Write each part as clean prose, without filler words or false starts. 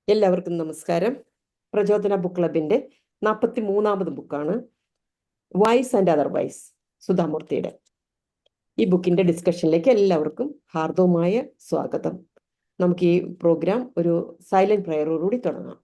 എല്ലാവർക്കും നമസ്കാരം. പ്രചോദന ബുക്ക് ക്ലബിന്റെ 43ാമത് ബുക്കാണ് വൈസ് ആൻഡ് അതർവൈസ്, സുധാമൂർത്തിയുടെ. ഈ ബുക്കിന്റെ ഡിസ്കഷനിലേക്ക് എല്ലാവർക്കും ഹാർദവമായ സ്വാഗതം. നമുക്ക് ഈ പ്രോഗ്രാം ഒരു സൈലന്റ് പ്രയറോടുകൂടി തുടങ്ങാം.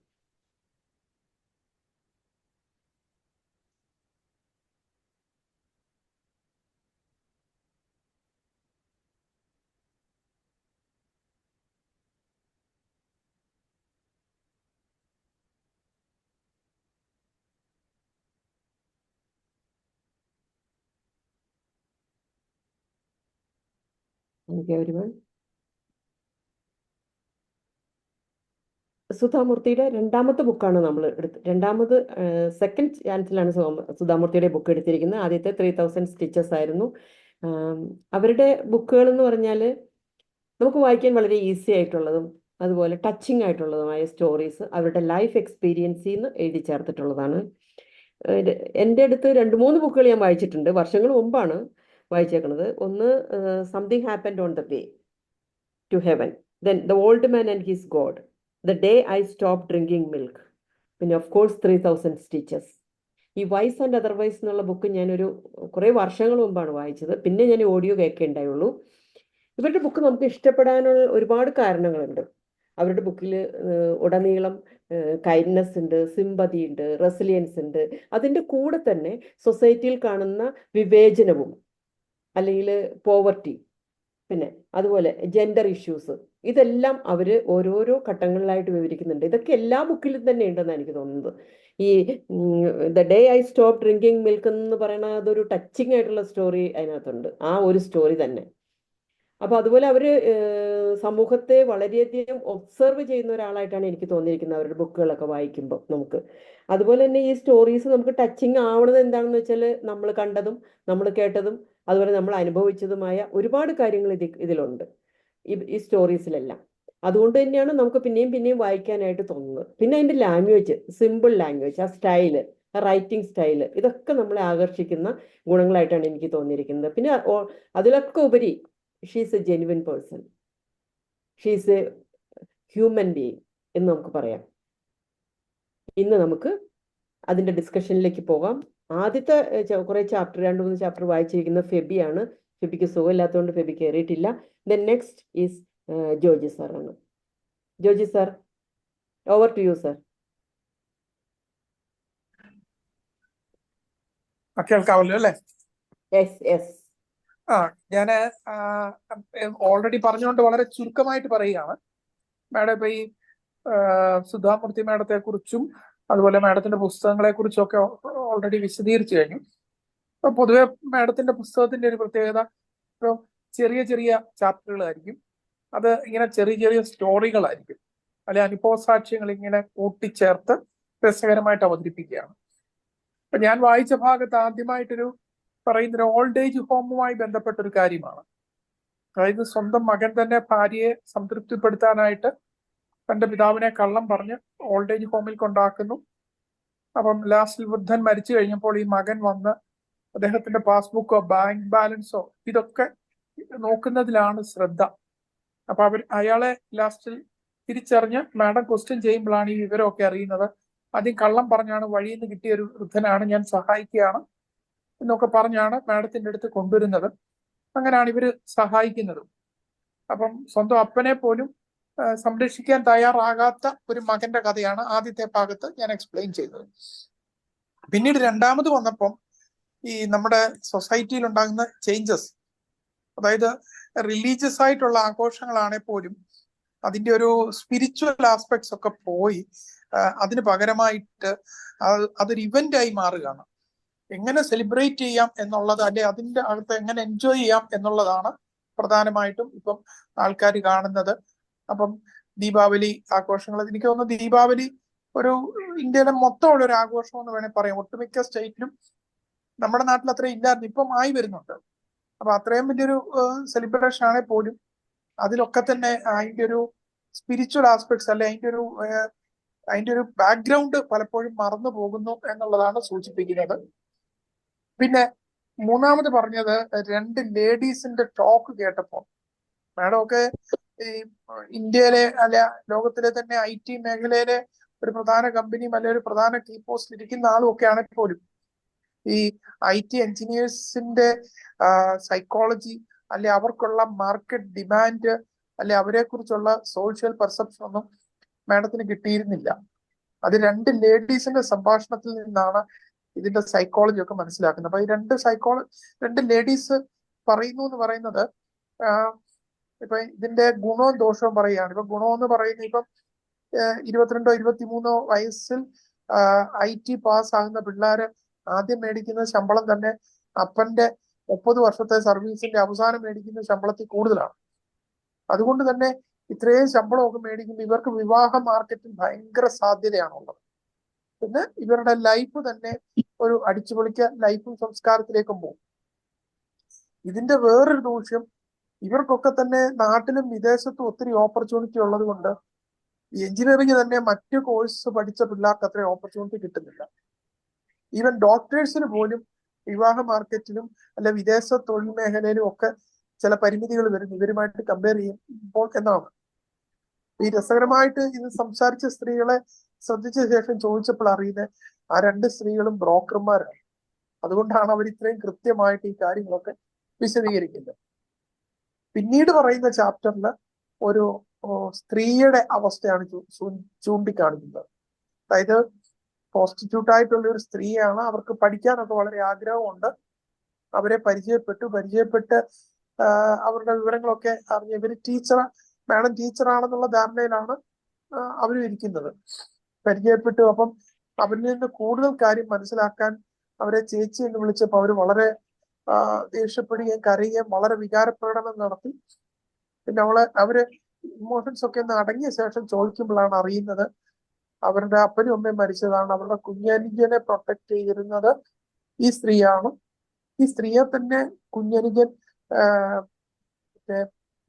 സുധാമൂർത്തിയുടെ രണ്ടാമത്തെ ബുക്കാണ് നമ്മൾ രണ്ടാമത് സെക്കൻഡ് ചാൻസിലാണ് സുധാമൂർത്തിയുടെ ബുക്ക് എടുത്തിരിക്കുന്നത്. ആദ്യത്തെ 3000 സ്റ്റിച്ചസ് ആയിരുന്നു. അവരുടെ ബുക്കുകൾ എന്ന് പറഞ്ഞാൽ നമുക്ക് വായിക്കാൻ വളരെ ഈസി ആയിട്ടുള്ളതും അതുപോലെ ടച്ചിങ് ആയിട്ടുള്ളതുമായ സ്റ്റോറീസ് അവരുടെ ലൈഫ് എക്സ്പീരിയൻസിൽ നിന്ന് എഴുതി ചേർത്തിട്ടുള്ളതാണ്. എൻ്റെ അടുത്ത് 2-3 ബുക്കുകൾ ഞാൻ വായിച്ചിട്ടുണ്ട്. വർഷങ്ങൾ മുമ്പാണ് വായിച്ചേക്കുന്നത്. ഒന്ന് something happened on the way to heaven, then the old man and his god, the day I stop drinking milk, പിന്നെ ഓഫ് കോഴ്സ് 3000 സ്റ്റിച്ചസ്. ഈ വൈസ് ആൻഡ് അതർവൈസ് എന്നുള്ള ബുക്ക് ഞാനൊരു കുറേ വർഷങ്ങൾ മുമ്പാണ് വായിച്ചത്. പിന്നെ ഞാൻ ഓഡിയോ കേൾക്കേണ്ടായുള്ളൂ. ഇവരുടെ ബുക്ക് നമുക്ക് ഇഷ്ടപ്പെടാനുള്ള ഒരുപാട് കാരണങ്ങളുണ്ട്. അവരുടെ ബുക്കിൽ ഉടനീളം കൈൻഡ്നെസ് ഉണ്ട്, സിമ്പതി ഉണ്ട്, റെസിലിയൻസ് ഉണ്ട്. അതിൻ്റെ കൂടെ തന്നെ സൊസൈറ്റിയിൽ കാണുന്ന വിവേചനവും അല്ലെങ്കിൽ പോവർട്ടി, പിന്നെ അതുപോലെ ജെൻഡർ ഇഷ്യൂസ്, ഇതെല്ലാം അവർ ഓരോരോ ഘട്ടങ്ങളിലായിട്ട് വിവരിക്കുന്നുണ്ട്. ഇതൊക്കെ എല്ലാ ബുക്കിലും തന്നെ ഉണ്ടെന്നാണ് എനിക്ക് തോന്നുന്നത്. ഈ the day I stop drinking milk എന്ന് പറയുന്ന അതൊരു ടച്ചിങ് ആയിട്ടുള്ള സ്റ്റോറി അതിനകത്തുണ്ട്, ആ ഒരു സ്റ്റോറി തന്നെ. അപ്പൊ അതുപോലെ അവര് സമൂഹത്തെ വളരെയധികം ഒബ്സർവ് ചെയ്യുന്ന ഒരാളായിട്ടാണ് എനിക്ക് തോന്നിയിരിക്കുന്നത് അവരുടെ ബുക്കുകളൊക്കെ വായിക്കുമ്പോൾ നമുക്ക്. അതുപോലെ തന്നെ ഈ സ്റ്റോറീസ് നമുക്ക് ടച്ചിങ് ആവണത് എന്താണെന്ന് വെച്ചാൽ നമ്മൾ കണ്ടതും നമ്മൾ കേട്ടതും അതുപോലെ നമ്മൾ അനുഭവിച്ചതുമായ ഒരുപാട് കാര്യങ്ങൾ ഇതിലുണ്ട് ഈ സ്റ്റോറീസിലെല്ലാം. അതുകൊണ്ട് തന്നെയാണ് നമുക്ക് പിന്നെയും പിന്നെയും വായിക്കാനായിട്ട് തോന്നുന്നത്. പിന്നെ അതിന്റെ ലാംഗ്വേജ്, സിമ്പിൾ ലാംഗ്വേജ്, ആ സ്റ്റൈല്, ആ റൈറ്റിംഗ് സ്റ്റൈല്, ഇതൊക്കെ നമ്മളെ ആകർഷിക്കുന്ന ഗുണങ്ങളായിട്ടാണ് എനിക്ക് തോന്നിയിരിക്കുന്നത്. പിന്നെ അതിലൊക്കെ ഉപരി she's A genuine person, she's A human being എന്ന് നമുക്ക് പറയാം. ഇന്ന് നമുക്ക് അതിന്റെ ഡിസ്കഷനിലേക്ക് പോകാം. ആദ്യത്തെ കുറെ ചാപ്റ്റർ, 2-3 ചാപ്റ്റർ വായിച്ചിരിക്കുന്ന ഫെബിയാണ്. ഫെബിക്ക് സുഖമില്ലാത്തതുകൊണ്ട് ഫെബി കയറിയിട്ടില്ല. Then next is Joji sir ആണ്. Joji sir, over to you sir. കേൾക്കാവല്ലോ അല്ലേ? Yes yes. ഞാന് ഓൾറെഡി പറഞ്ഞുകൊണ്ട് വളരെ ചുരുക്കമായിട്ട് പറയുകയാണ്. മാഡം ഇപ്പൊ ഈ സുധാമൂർത്തി മാഡത്തെ കുറിച്ചും അതുപോലെ മാഡത്തിന്റെ പുസ്തകങ്ങളെ കുറിച്ചും ഒക്കെ ഓൾറെഡി വിശദീകരിച്ചു കഴിഞ്ഞു. അപ്പൊ പൊതുവെ മാഡത്തിന്റെ പുസ്തകത്തിന്റെ ഒരു പ്രത്യേകത ഇപ്പൊ ചെറിയ ചെറിയ ചാപ്റ്ററുകളായിരിക്കും. അത് ഇങ്ങനെ ചെറിയ ചെറിയ സ്റ്റോറികളായിരിക്കും, അല്ലെ അനുഭവ സാക്ഷ്യങ്ങൾ ഇങ്ങനെ കൂട്ടിച്ചേർത്ത് രസകരമായിട്ട് അവതരിപ്പിക്കുകയാണ്. അപ്പൊ ഞാൻ വായിച്ച ഭാഗത്ത് ആദ്യമായിട്ടൊരു പറയുന്നൊരു ഓൾഡ് ഏജ് ഹോമുമായി ബന്ധപ്പെട്ട ഒരു കാര്യമാണ്. അതായത് സ്വന്തം മകൻ തന്നെ ഭാര്യയെ സംതൃപ്തിപ്പെടുത്താനായിട്ട് തന്റെ പിതാവിനെ കള്ളം പറഞ്ഞ് ഓൾഡ് ഏജ് ഹോമിൽ കൊണ്ടാക്കുന്നു. അപ്പം ലാസ്റ്റിൽ വൃദ്ധൻ മരിച്ചു കഴിഞ്ഞപ്പോൾ ഈ മകൻ വന്ന് അദ്ദേഹത്തിന്റെ പാസ്ബുക്കോ ബാങ്ക് ബാലൻസോ ഇതൊക്കെ നോക്കുന്നതിലാണ് ശ്രദ്ധ. അപ്പൊ അയാളെ ലാസ്റ്റിൽ തിരിച്ചറിഞ്ഞ് മാഡം ക്വസ്റ്റ്യൻ ചെയ്യുമ്പോഴാണ് ഈ വിവരമൊക്കെ അറിയുന്നത്. ആദ്യം കള്ളം പറഞ്ഞാണ്, വഴിയിൽ നിന്ന് കിട്ടിയ ഒരു വൃദ്ധനാണ്, ഞാൻ സഹായിക്കുകയാണ് എന്നൊക്കെ പറഞ്ഞാണ് മാഡത്തിന്റെ അടുത്ത് കൊണ്ടുവരുന്നത്. അങ്ങനെയാണ് ഇവര് സഹായിക്കുന്നതും. അപ്പം സ്വന്തം അപ്പനെ പോലും സംരക്ഷിക്കാൻ തയ്യാറാകാത്ത ഒരു മകന്റെ കഥയാണ് ആദ്യത്തെ ഭാഗത്ത് ഞാൻ എക്സ്പ്ലെയിൻ ചെയ്തത്. പിന്നീട് രണ്ടാമത് വന്നപ്പം ഈ നമ്മുടെ സൊസൈറ്റിയിൽ ഉണ്ടാകുന്ന ചേഞ്ചസ്, അതായത് റിലീജിയസ് ആയിട്ടുള്ള ആഘോഷങ്ങളാണെങ്കിൽ പോലും അതിന്റെ ഒരു സ്പിരിച്വൽ ആസ്പെക്ട്സ് ഒക്കെ പോയി അതിന് പകരമായിട്ട് അതൊരു ഇവന്റ് ആയി മാറുകയാണ്. എങ്ങനെ സെലിബ്രേറ്റ് ചെയ്യാം എന്നുള്ളത്, അല്ലെ അതിന്റെ അകത്ത് എങ്ങനെ എൻജോയ് ചെയ്യാം എന്നുള്ളതാണ് പ്രധാനമായിട്ടും ഇപ്പം ആൾക്കാർ കാണുന്നത്. അപ്പം ദീപാവലി ആഘോഷങ്ങൾ, എനിക്ക് തോന്നുന്നു ദീപാവലി ഒരു ഇന്ത്യയിലെ മൊത്തമുള്ള ഒരു ആഘോഷം എന്ന് വേണേൽ പറയാം. ഒട്ടുമിക്ക സ്റ്റേറ്റിലും, നമ്മുടെ നാട്ടിൽ അത്രയും ഇല്ലായിരുന്നു, ഇപ്പം ആയി വരുന്നുണ്ട്. അപ്പൊ അത്രയും വലിയൊരു സെലിബ്രേഷൻ ആണെങ്കിൽ പോലും അതിലൊക്കെ തന്നെ അതിന്റെ ഒരു സ്പിരിച്വൽ ആസ്പെക്ട്സ്, അല്ലെ അതിന്റെ ഒരു ബാക്ക്ഗ്രൗണ്ട് പലപ്പോഴും മറന്നു പോകുന്നു എന്നുള്ളതാണ് സൂചിപ്പിക്കുന്നത്. പിന്നെ മൂന്നാമത് പറഞ്ഞത്, 2 ലേഡീസിന്റെ ടോക്ക് കേട്ടപ്പോൾ, മാഡം ഒക്കെ ഈ ഇന്ത്യയിലെ അല്ല ലോകത്തിലെ തന്നെ IT മേഖലയിലെ ഒരു പ്രധാന കമ്പനിയും അല്ലെ ഒരു പ്രധാന കീ പോസ്റ്റിൽ ഇരിക്കുന്ന ആളും ഒക്കെ ആണെങ്കിൽ പോലും ഈ IT എഞ്ചിനീയേഴ്സിന്റെ സൈക്കോളജി അല്ലെ അവർക്കുള്ള മാർക്കറ്റ് ഡിമാൻഡ് അല്ലെ അവരെ കുറിച്ചുള്ള സോഷ്യൽ പെർസെപ്ഷൻ ഒന്നും മാഡത്തിന് കിട്ടിയിരുന്നില്ല. അത് രണ്ട് ലേഡീസിന്റെ സംഭാഷണത്തിൽ നിന്നാണ് ഇതിന്റെ സൈക്കോളജി ഒക്കെ മനസ്സിലാക്കുന്നത്. അപ്പൊ ഈ രണ്ട് ലേഡീസ് പറയുന്നു എന്ന് പറയുന്നത് ഇപ്പൊ ഇതിന്റെ ഗുണവും ദോഷവും പറയുകയാണ്. ഇപ്പൊ ഗുണമെന്ന് പറയുന്നത് ഇപ്പം 22 23 വയസ്സിൽ IT പാസ് ആകുന്ന പിള്ളേര് ആദ്യം മേടിക്കുന്ന ശമ്പളം തന്നെ അപ്പന്റെ 30 വർഷത്തെ സർവീസിന്റെ അവസാനം മേടിക്കുന്ന ശമ്പളത്തിൽ കൂടുതലാണ്. അതുകൊണ്ട് തന്നെ ഇത്രയും ശമ്പളമൊക്കെ മേടിക്കുമ്പോൾ ഇവർക്ക് വിവാഹ മാർക്കറ്റിൽ ഭയങ്കര സാധ്യതയാണുള്ളത്. പിന്നെ ഇവരുടെ ലൈഫ് തന്നെ ഒരു അടിച്ചുപൊളിക്ക ലൈഫും സംസ്കാരത്തിലേക്കും പോകും. ഇതിന്റെ വേറൊരു ദൂഷ്യം ഇവർക്കൊക്കെ തന്നെ നാട്ടിലും വിദേശത്തും ഒത്തിരി ഓപ്പർച്യൂണിറ്റി ഉള്ളത് കൊണ്ട് എഞ്ചിനീയറിംഗ് തന്നെ മറ്റു കോഴ്സ് പഠിച്ച പിള്ളേർക്ക് അത്രയും ഓപ്പർച്യൂണിറ്റി കിട്ടുന്നില്ല. ഈവൻ ഡോക്ടേഴ്സിന് പോലും വിവാഹ മാർക്കറ്റിലും അല്ലെ വിദേശ തൊഴിൽ മേഖലയിലും ഒക്കെ ചില പരിമിതികൾ വരുന്നു ഇവരുമായിട്ട് കമ്പയർ ചെയ്യുമ്പോൾ എന്നാണ്. ഈ രസകരമായിട്ട് ഇത് സംസാരിച്ച സ്ത്രീകളെ ശ്രദ്ധിച്ച ശേഷം ചോദിച്ചപ്പോൾ അറിയുന്നത് ആ രണ്ട് സ്ത്രീകളും ബ്രോക്കർമാരാണ്. അതുകൊണ്ടാണ് അവർ ഇത്രയും കൃത്യമായിട്ട് ഈ കാര്യങ്ങളൊക്കെ വിശദീകരിക്കുന്നത്. പിന്നീട് പറയുന്ന ചാപ്റ്ററിൽ ഒരു സ്ത്രീയുടെ അവസ്ഥയാണ് ചൂണ്ടിക്കാണിക്കുന്നത്. അതായത് പ്രോസ്റ്റിറ്റ്യൂട്ട് ആയിട്ടുള്ള ഒരു സ്ത്രീയാണ്, അവർക്ക് പഠിക്കാനൊക്കെ വളരെ ആഗ്രഹമുണ്ട്. അവരെ പരിചയപ്പെട്ട് അവരുടെ വിവരങ്ങളൊക്കെ അറിഞ്ഞ് ഇവര് മാഡം ടീച്ചറാണെന്നുള്ള ധാരണയിലാണ് അവരും ഇരിക്കുന്നത്. പരിചയപ്പെട്ടു. അപ്പം അവരിൽ നിന്ന് കൂടുതൽ കാര്യം മനസ്സിലാക്കാൻ അവരെ ചേച്ചി എന്ന് വിളിച്ചപ്പോൾ അവർ വളരെ ദേഷ്യപ്പെടുകയും കരയുകയും വളരെ വികാരപ്രകടനം നടത്തി. പിന്നെ അവര് ഇമോഷൻസ് ഒക്കെ ഒന്ന് അടങ്ങിയ ശേഷം ചോദിക്കുമ്പോഴാണ് അറിയുന്നത് അവരുടെ അപ്പനും അമ്മയും മരിച്ചതാണ്. അവരുടെ കുഞ്ഞനുജനെ പ്രൊട്ടക്ട് ചെയ്തിരുന്നത് ഈ സ്ത്രീയാണ്. ഈ സ്ത്രീയെ തന്നെ കുഞ്ഞനുജൻ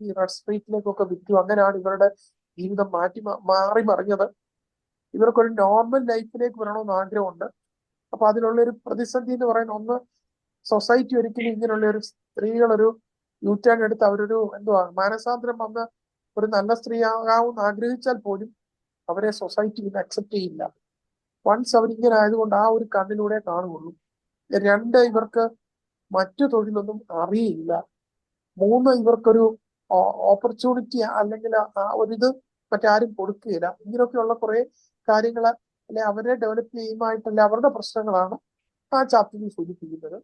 ഈ റെഡ് സ്ട്രീറ്റിലേക്കൊക്കെ വിറ്റു. അങ്ങനെയാണ് ഇവരുടെ ജീവിതം മാറി മറിഞ്ഞത്. ഇവർക്കൊരു നോർമൽ ലൈഫിലേക്ക് വരണമെന്ന് ആഗ്രഹമുണ്ട്. അപ്പൊ അതിനുള്ളൊരു പ്രതിസന്ധി എന്ന് പറയുന്ന ഒന്ന്, സൊസൈറ്റി ഒരിക്കലും ഇങ്ങനെയുള്ള ഒരു സ്ത്രീകളൊരു യൂറ്റേൺ എടുത്ത് അവരൊരു മാനസാന്തരം വന്ന് ഒരു നല്ല സ്ത്രീ ആകാമെന്ന് ആഗ്രഹിച്ചാൽ പോലും അവരെ സൊസൈറ്റി ഇത് അക്സെപ്റ്റ് ചെയ്യില്ല. വൺസ് അവരിങ്ങനെ ആയതുകൊണ്ട് ആ ഒരു കണ്ണിലൂടെ കാണുകയുള്ളൂ. 2, ഇവർക്ക് മറ്റു തൊഴിലൊന്നും അറിയില്ല. 3, ഇവർക്കൊരു ഓപ്പർച്യൂണിറ്റി അല്ലെങ്കിൽ ഒരിത് മറ്റാരും കൊടുക്കുകയില്ല. ഇങ്ങനെയൊക്കെയുള്ള കുറെ കാര്യങ്ങൾ അല്ലെ അവരെ ഡെവലപ്പ് ചെയ്യുമായിട്ടല്ല അവരുടെ പ്രശ്നങ്ങളാണ് ആ ചാപ്റ്ററിൽ സൂചിപ്പിക്കുന്നത്.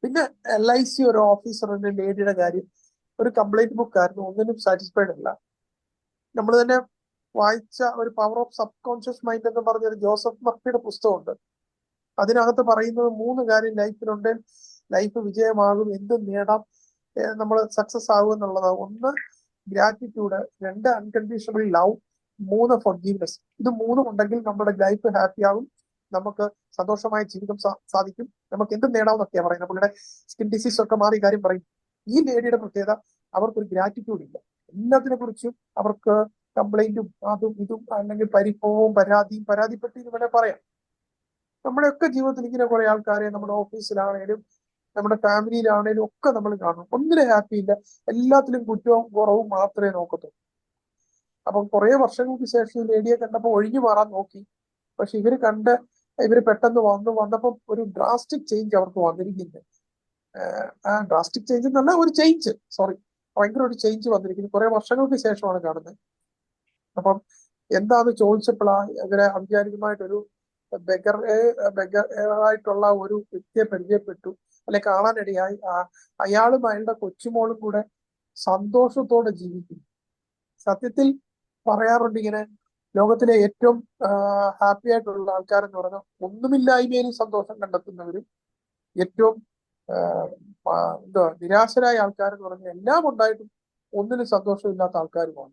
പിന്നെ LIC ഒരു ഓഫീസറിന്റെ ലേഡിയുടെ കാര്യം ഒരു കംപ്ലൈന്റ് ബുക്കായിരുന്നു. ഒന്നിനും സാറ്റിസ്ഫൈഡ് അല്ല. നമ്മൾ തന്നെ വായിച്ച ഒരു power of sub conscious mind എന്ന് പറഞ്ഞൊരു ജോസഫ് മർഫിയുടെ പുസ്തകമുണ്ട്. അതിനകത്ത് പറയുന്നത് 3 കാര്യം ലൈഫിലുണ്ട്. ലൈഫ് വിജയമാകും, എന്തും നേടാം, നമ്മൾ സക്സസ് ആകും എന്നുള്ളതാണ്. 1 ഗ്രാറ്റിറ്റ്യൂഡ്, 2 അൺകണ്ടീഷണൽ ലവ്, 3 ഫോർഗീവ്നെസ്. ഇത് 3 ഉണ്ടെങ്കിൽ നമ്മുടെ ലൈഫ് ഹാപ്പി ആകും, നമുക്ക് സന്തോഷമായ ജീവിതം സാധിക്കും, നമുക്ക് എന്തും നേടാമെന്നൊക്കെയാണ് പറയുന്നത്. പുള്ളിയുടെ സ്കിൻ ഡിസീസ് ഒക്കെ മാറി കാര്യം പറയും. ഈ ലേഡിയുടെ പ്രത്യേകത അവർക്കൊരു ഗ്രാറ്റിറ്റ്യൂഡ് ഇല്ല. എല്ലാത്തിനെ കുറിച്ചും അവർക്ക് കംപ്ലൈന്റും അതും ഇതും അല്ലെങ്കിൽ പരിഭവവും പരാതിപ്പെട്ടി എന്ന് വേണേൽ പറയാം. നമ്മുടെയൊക്കെ ജീവിതത്തിൽ ഇങ്ങനെ കുറെ ആൾക്കാരെ നമ്മുടെ ഓഫീസിലാണേലും നമ്മുടെ ഫാമിലിയിലാണേലും ഒക്കെ നമ്മൾ കാണും. ഒന്നിനും ഹാപ്പി ഇല്ല, എല്ലാത്തിലും കുറ്റവും കുറവും മാത്രമേ നോക്കത്തുള്ളൂ. അപ്പം കുറെ വർഷങ്ങൾക്ക് ശേഷം ഈ ലേഡിയെ കണ്ടപ്പോൾ ഒഴിഞ്ഞു മാറാൻ നോക്കി. പക്ഷെ ഇവര് പെട്ടെന്ന് വന്നപ്പോൾ ഒരു ഡ്രാസ്റ്റിക് ചേഞ്ച് അവർക്ക് വന്നിരിക്കുന്നത്. ആ ഡ്രാസ്റ്റിക് ചേഞ്ച് എന്നല്ല, ഒരു ചേഞ്ച്, ഭയങ്കര ഒരു ചേഞ്ച് വന്നിരിക്കുന്നത് കുറെ വർഷങ്ങൾക്ക് ശേഷമാണ് കാണുന്നത്. അപ്പം എന്താന്ന് ചോദിച്ചപ്പോഴാണ് ഇവരെ ഔപചാരികമായിട്ടൊരു ബെഗറായിട്ടുള്ള ഒരു വ്യക്തിയെ പരിചയപ്പെട്ടു, അല്ലെ കാണാനിടയായി. അയാളും അയാളുടെ കൊച്ചുമോളും കൂടെ സന്തോഷത്തോടെ ജീവിക്കുന്നു. സത്യത്തിൽ പറയാറുണ്ട് ഇങ്ങനെ ലോകത്തിലെ ഏറ്റവും ഹാപ്പി ആയിട്ടുള്ള ആൾക്കാരെന്ന് പറഞ്ഞാൽ ഒന്നുമില്ലായ്മയിലും സന്തോഷം കണ്ടെത്തുന്നവരും ഏറ്റവും നിരാശരായ ആൾക്കാരെന്ന് പറഞ്ഞാൽ എല്ലാം ഉണ്ടായിട്ടും ഒന്നിനും സന്തോഷമില്ലാത്ത ആൾക്കാരുമാണ്.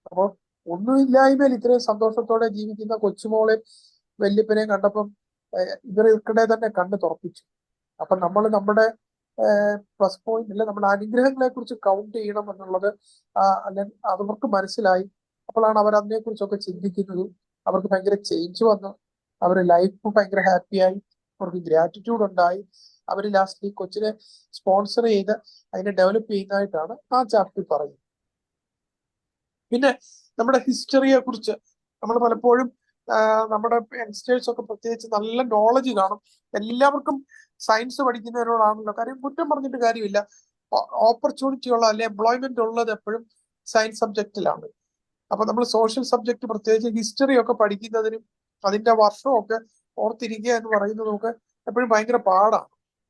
അപ്പോൾ ഒന്നുമില്ലായ്മയിൽ ഇത്രയും സന്തോഷത്തോടെ ജീവിക്കുന്ന കൊച്ചുമോളെ വല്യപ്പനെയും കണ്ടപ്പം ഇവർക്കിടെ തന്നെ കണ്ണ് തുറപ്പിച്ചു. അപ്പൊ നമ്മൾ നമ്മുടെ പ്ലസ് പോയിന്റ് അല്ലെ നമ്മുടെ അനുഗ്രഹങ്ങളെ കുറിച്ച് കൗണ്ട് ചെയ്യണം എന്നുള്ളത് അല്ലെങ്കിൽ അതവർക്ക് മനസ്സിലായി. അപ്പോഴാണ് അവർ അതിനെ കുറിച്ചൊക്കെ ചിന്തിക്കുന്നതും അവർക്ക് ഭയങ്കര ചേഞ്ച് വന്നു. അവരുടെ ലൈഫ് ഭയങ്കര ഹാപ്പിയായി, അവർക്ക് ഗ്രാറ്റിറ്റ്യൂഡ് ഉണ്ടായി. അവർ ലാസ്റ്റ് ഈ കൊച്ചിനെ സ്പോൺസർ ചെയ്ത് അതിനെ ഡെവലപ്പ് ചെയ്യുന്നതായിട്ടാണ് ആ ചാപ്റ്റർ പറയുന്നത്. പിന്നെ നമ്മുടെ ഹിസ്റ്ററിയെ കുറിച്ച് നമ്മൾ പലപ്പോഴും നമ്മുടെ യങ്സ്റ്റേഴ്സ് ഒക്കെ പ്രത്യേകിച്ച് നല്ല നോളജ് കാണും. എല്ലാവർക്കും സയൻസ് പഠിക്കുന്നവരോടാണല്ലോ, കാര്യം കുറ്റം പറഞ്ഞിട്ട് കാര്യമില്ല. ഓപ്പർച്യൂണിറ്റി ഉള്ള അല്ലെ എംപ്ലോയ്മെന്റ് ഉള്ളത് എപ്പോഴും സയൻസ് സബ്ജക്റ്റിലാണ്. അപ്പൊ നമ്മൾ സോഷ്യൽ സബ്ജക്ട് പ്രത്യേകിച്ച് ഹിസ്റ്ററി ഒക്കെ പഠിക്കുന്നതിനും അതിന്റെ വർഷമൊക്കെ ഓർത്തിരിക്കുക എന്ന് പറയുന്നതും ഒക്കെ എപ്പോഴും ഭയങ്കര പാടാണ്.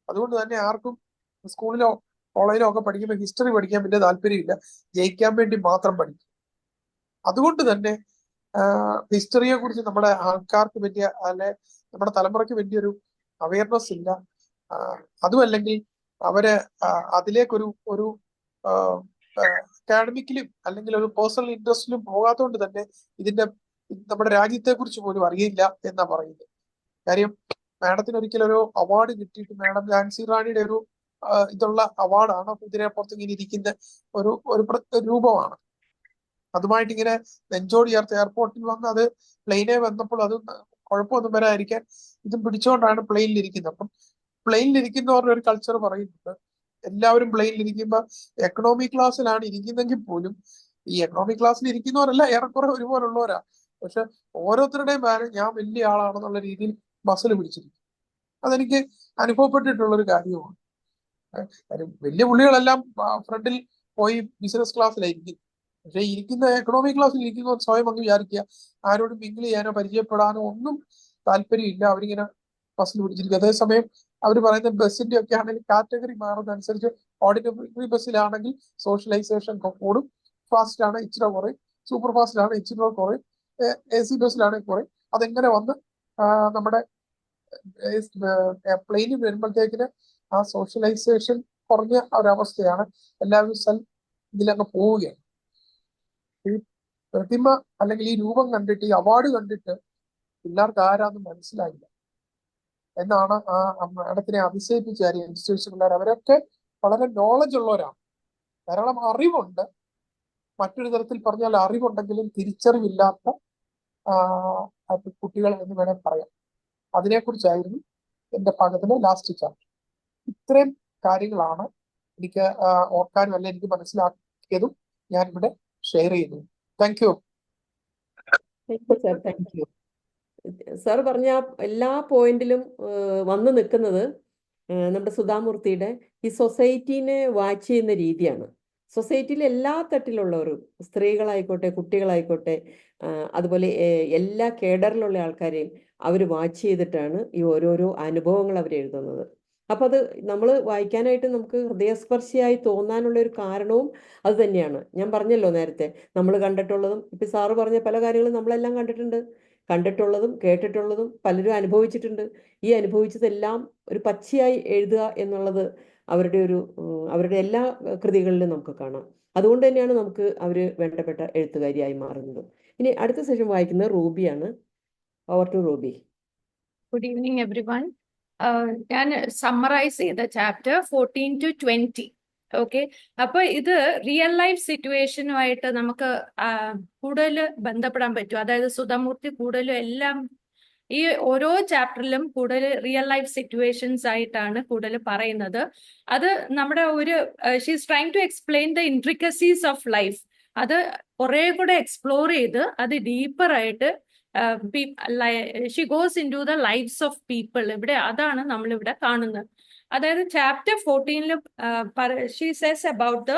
അതുകൊണ്ട് തന്നെ ആർക്കും സ്കൂളിലോ കോളേജിലോ ഒക്കെ പഠിക്കുമ്പോൾ ഹിസ്റ്ററി പഠിക്കാൻ വലിയ താല്പര്യമില്ല, ജയിക്കാൻ വേണ്ടി മാത്രം പഠിക്കും. അതുകൊണ്ട് തന്നെ ഹിസ്റ്ററിയെ കുറിച്ച് നമ്മുടെ ആൾക്കാർക്ക് വലിയ അല്ലെ നമ്മുടെ തലമുറയ്ക്ക് വലിയൊരു അവയർനെസ് ഇല്ല. അതുമല്ലെങ്കിൽ അവര് അതിലേക്കൊരു ഒരു അക്കാഡമിക്കലും അല്ലെങ്കിൽ ഒരു പേഴ്സണൽ ഇൻട്രസ്റ്റിലും പോകാത്തതുകൊണ്ട് തന്നെ ഇതിന്റെ നമ്മുടെ രാജ്യത്തെ കുറിച്ച് പോലും അറിയില്ല എന്നാ പറയുന്നത്. കാര്യം മാഡത്തിന് ഒരിക്കലും ഒരു അവാർഡ് കിട്ടിയിട്ട് മാഡം ഝാൻസി റാണിയുടെ ഒരു ഇതുള്ള അവാർഡാണ്, കുതിരപ്പുറത്ത് ഇങ്ങനെ ഇരിക്കുന്ന ഒരു രൂപമാണ്. അതുമായിട്ട് ഇങ്ങനെ നെഞ്ചോട് ചേർത്ത് എയർപോർട്ടിൽ വന്ന് അത് പ്ലെയിനെ വന്നപ്പോൾ അത് കുഴപ്പമൊന്നും വരാതിരിക്കാൻ ഇതും പിടിച്ചുകൊണ്ടാണ് പ്ലെയിനിലിരിക്കുന്നത്. അപ്പം പ്ലെയിനിലിരിക്കുന്നവരുടെ ഒരു കൾച്ചർ പറയുന്നുണ്ട്, എല്ലാവരും പ്ലെയിനിലിരിക്കുമ്പോൾ എക്കണോമി ക്ലാസ്സിലാണ് ഇരിക്കുന്നെങ്കിൽ പോലും ഈ എക്കണോമി ക്ലാസ്സിൽ ഇരിക്കുന്നവരല്ല ഏറെക്കുറെ ഒരുപോലുള്ളവരാ. പക്ഷെ ഓരോരുത്തരുടെയും ഞാൻ വലിയ ആളാണെന്നുള്ള രീതിയിൽ ബസ്സിൽ പിടിച്ചിരിക്കും. അതെനിക്ക് അനുഭവപ്പെട്ടിട്ടുള്ളൊരു കാര്യമാണ്. കാര്യം വലിയ പുള്ളികളെല്ലാം ഫ്രണ്ടിൽ പോയി ബിസിനസ് ക്ലാസ്സിലായിരിക്കും. പക്ഷെ ഇരിക്കുന്ന എക്കണോമിക് ക്ലാസ്സിൽ ഇരിക്കുന്നവർ സ്വയം അങ്ങ് വിചാരിക്കുക ആരോടും മിങ്കിൾ ചെയ്യാനോ പരിചയപ്പെടാനോ ഒന്നും താല്പര്യമില്ല, അവരിങ്ങനെ ബസ്സിൽ പിടിച്ചിരിക്കും. അതേസമയം അവർ പറയുന്ന ബസ്സിന്റെ ഒക്കെ ആണെങ്കിൽ കാറ്റഗറി മാറുന്നതനുസരിച്ച് ഓർഡിനറി ബസ്സിലാണെങ്കിൽ സോഷ്യലൈസേഷൻ കൂടും, ഫാസ്റ്റ് ആണ് ഇച്ചിരി കുറയും, സൂപ്പർ ഫാസ്റ്റ് ആണ് ഇച്ചിരി കുറയും, AC ബസ്സിലാണെങ്കിൽ കുറയും. അതെങ്ങനെ വന്ന് നമ്മുടെ പ്ലെയിനിൽ വരുമ്പോഴത്തേക്കിന് ആ സോഷ്യലൈസേഷൻ കുറഞ്ഞ ഒരവസ്ഥയാണ്. എല്ലാവരും ഇതിലങ്ങ് പോവുകയാണ്. ഈ പ്രതിമ അല്ലെങ്കിൽ ഈ രൂപം കണ്ടിട്ട് ഈ അവാർഡ് കണ്ടിട്ട് പിള്ളേർക്ക് ആരാന്ന് മനസ്സിലായില്ല എന്നാണ് ആ മാഡത്തിനെ അതിശയിപ്പിച്ച കാര്യം. യങ്സ്റ്റേഴ്സ് പിള്ളേർ അവരൊക്കെ വളരെ നോളജ് ഉള്ളവരാണ്, ധാരാളം അറിവുണ്ട്. മറ്റൊരു തരത്തിൽ പറഞ്ഞാൽ അറിവുണ്ടെങ്കിലും തിരിച്ചറിവില്ലാത്ത കുട്ടികൾ എന്ന് വേണേൽ പറയാം. അതിനെക്കുറിച്ചായിരുന്നു എന്റെ ഭാഗത്തിലെ ലാസ്റ്റ് ചാപ്റ്റർ. ഇത്രയും കാര്യങ്ങളാണ് എനിക്ക് ഓർക്കാനും അല്ല എനിക്ക് മനസ്സിലാക്കിയതും ഞാൻ ഇവിടെ ഷെയർ ചെയ്യുന്നു. Thank you. Sir, thank you. Sir പറഞ്ഞ എല്ലാ പോയിന്റിലും വന്നു നിൽക്കുന്നത് നമ്മുടെ സുധാമൂർത്തിയുടെ ഈ സൊസൈറ്റീനെ വാച്ച് ചെയ്യുന്ന രീതിയാണ്. സൊസൈറ്റിയിൽ എല്ലാ തട്ടിലുള്ളവരും, സ്ത്രീകളായിക്കോട്ടെ കുട്ടികളായിക്കോട്ടെ, അതുപോലെ എല്ലാ കേഡറിലുള്ള ആൾക്കാരെയും അവർ വാച്ച് ചെയ്തിട്ടാണ് ഈ ഓരോരോ അനുഭവങ്ങൾ അവർ എഴുതുന്നത്. അപ്പം അത് നമ്മൾ വായിക്കാനായിട്ട് നമുക്ക് ഹൃദയസ്പർശിയായി തോന്നാനുള്ള ഒരു കാരണവും അത് തന്നെയാണ്. ഞാൻ പറഞ്ഞല്ലോ നേരത്തെ, നമ്മൾ കണ്ടിട്ടുള്ളതും ഇപ്പം സാറ് പറഞ്ഞ പല കാര്യങ്ങളും നമ്മളെല്ലാം കണ്ടിട്ടുള്ളതും കേട്ടിട്ടുള്ളതും പലരും അനുഭവിച്ചിട്ടുണ്ട്. ഈ അനുഭവിച്ചതെല്ലാം ഒരു പച്ചയായി എഴുതുക എന്നുള്ളത് അവരുടെ എല്ലാ കൃതികളിലും നമുക്ക് കാണാം. അതുകൊണ്ട് തന്നെയാണ് നമുക്ക് അവർ വേണ്ടപ്പെട്ട എഴുത്തുകാരിയായി മാറുന്നത്. ഇനി അടുത്ത സെഷൻ വായിക്കുന്നത് റൂബിയാണ്. Over to Ruby. Good evening everyone. ഞാൻ സമ്മറൈസ് ചെയ്ത ചാപ്റ്റർ 14 to 20. ഓക്കെ, അപ്പൊ ഇത് റിയൽ ലൈഫ് സിറ്റുവേഷനുമായിട്ട് നമുക്ക് കൂടുതൽ ബന്ധപ്പെടാൻ പറ്റും. അതായത് സുധാമൂർത്തി കൂടുതലും എല്ലാം ഈ ഓരോ ചാപ്റ്ററിലും കൂടുതൽ റിയൽ ലൈഫ് സിറ്റുവേഷൻസ് ആയിട്ടാണ് കൂടുതൽ പറയുന്നത്. അത് നമ്മുടെ ഒരു she's trying to explain the intricacies of life. അത് കുറെ കൂടെ എക്സ്പ്ലോർ ചെയ്ത് അത് ഡീപ്പർ ആയിട്ട് she goes into the lives of people. ഇവിടെ അതാണ് നമ്മളിവിടെ കാണുന്നത്. അതായത് chapter 14 she says about the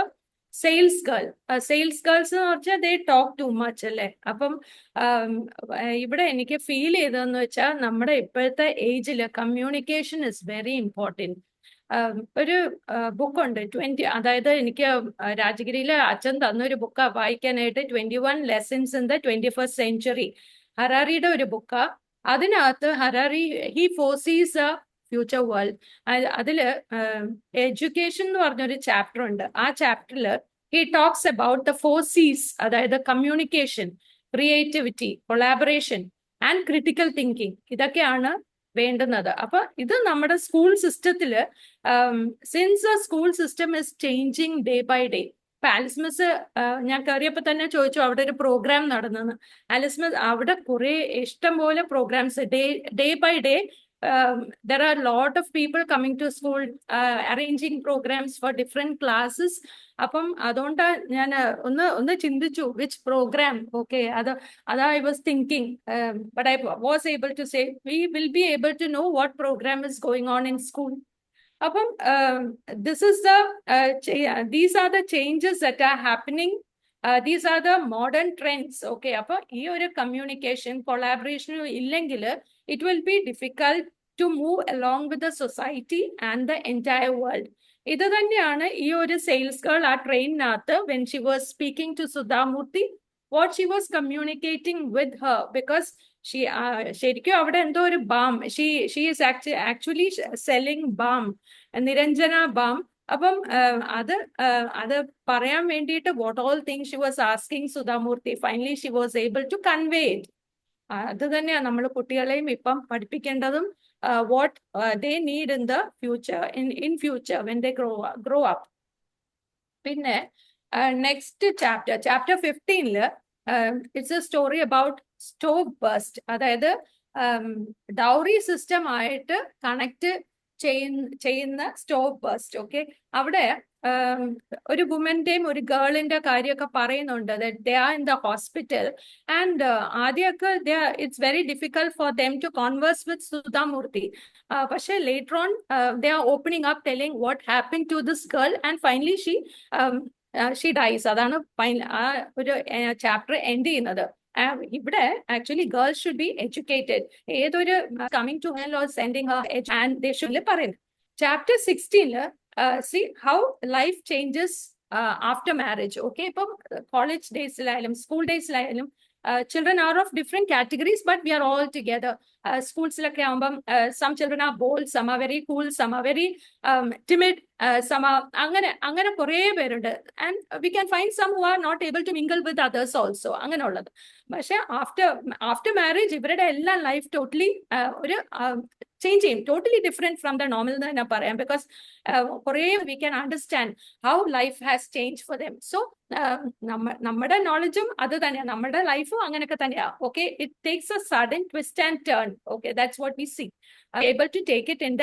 sales girl. Sales girls എന്ന് പറഞ്ഞാൽ ദേ ടോക്ക് ടു മച്ച് അല്ലേ. അപ്പം ഇവിടെ എനിക്ക് ഫീൽ ചെയ്തതെന്ന് വെച്ചാൽ നമ്മുടെ ഇപ്പോഴത്തെ ഏജില് കമ്മ്യൂണിക്കേഷൻ ഇസ് വെരി ഇമ്പോർട്ടൻറ്റ്. ഒരു ബുക്കുണ്ട് 20, അതായത് എനിക്ക് രാജഗിരിയിലെ അച്ഛൻ തന്നൊരു ബുക്കാ വായിക്കാനായിട്ട്, 21 lessons in the 21st century. ഹറാറിയുടെ ഒരു ബുക്കാ. അതിനകത്ത് Harari he foresees a future world. അതില് എഡ്യൂക്കേഷൻ എന്ന് പറഞ്ഞൊരു ചാപ്റ്റർ ഉണ്ട്. ആ ചാപ്റ്ററിൽ he talks about the 4 C's, അതായത് communication, creativity, collaboration and critical thinking. ഇതൊക്കെയാണ് വേണ്ടുന്നത്. അപ്പൊ ഇത് നമ്മുടെ സ്കൂൾ സിസ്റ്റത്തില്, since the school system is changing day by day. ഇപ്പൊ ആലിസ്മിസ് ഞാൻ കയറിയപ്പോ തന്നെ ചോദിച്ചു അവിടെ ഒരു പ്രോഗ്രാം നടന്നെന്ന്. ആലിസ്മിസ് അവിടെ കുറെ ഇഷ്ടം പോലെ programmes day by day there are a lot of people coming to school, arranging programs for different classes. അപ്പം അതുകൊണ്ടാ ഞാൻ ഒന്ന് ചിന്തിച്ചു which program. Okay, അതാ I was thinking, but I was able to say we will be able to know what program is going on in school. അപ്പം these are the changes that are happening. These are the modern trends. Okay, അപ്പൊ ഈ ഒരു communication collaboration ഇല്ലെങ്കിൽ it will be difficult to move along with the society and the entire world. ഇത് തന്നെയാണ് ഈ ഒരു sales girl ആ ട്രെയിനിനകത്ത് when she was speaking to Sudhamurthy, what she was communicating with her, because she ശരിക്കും അവിടെ എന്തോ ഒരു balm, she is actually selling balm, Niranjana balm. അപ്പം അത് പറയാൻ വേണ്ടിയിട്ട് what all things she was asking Sudhamurthy, finally she was able to convey it. അത് തന്നെയാണ് നമ്മൾ കുട്ടികളെയും ഇപ്പം പഠിപ്പിക്കേണ്ടതും, what they need in the future, in future when they grow up. പിന്നെ next chapter 15 it's a story about stove burst. അതായത് dowry system ആയിട്ട് connect ചെയ്യുന്ന stove burst. Okay, അവിടെ ഒരു വുമന്റെയും ഒരു ഗേളിന്റെ കാര്യമൊക്കെ പറയുന്നുണ്ട്. They are in the hospital and ആദ്യമൊക്കെ it's very difficult for them to converse with Sudha Murthy. പക്ഷേ later on they are opening up, telling what happen to this girl and finally she dies. അതാണ് ആ ഒരു ചാപ്റ്റർ എൻഡ് ചെയ്യുന്നത്. ഇവിടെ actually girls should be educated. ഏതൊരു coming to hell or sending her and they should പറയുന്നത്. Chapter 16 see how life changes after marriage. Okay, ഇപ്പം college ഡേയ്സിലായാലും school ഡേയ്സിലായാലും children are of different categories, but we are all together. Schools-ലൊക്കെ ആവുമ്പം some children are bold, some are very cool, some are very timid, some are അങ്ങനെ കുറേ പേരുണ്ട്. And we can find some who are not able to mingle with others also. അങ്ങനെ ഉള്ളത്. പക്ഷെ after marriage ഇവരുടെ എല്ലാം life totally ഒരു change ചെയ്യും, totally different from the normal എന്ന് തന്നെ പറയാം. ബിക്കോസ് കുറേ we can understand how life has change for them. So നമ്മുടെ നോളജും അത് തന്നെയാണ്, നമ്മുടെ ലൈഫും അങ്ങനെയൊക്കെ തന്നെയാണ്. Okay, it takes a sudden twist and turn. Okay, that's what we see. Able to take it in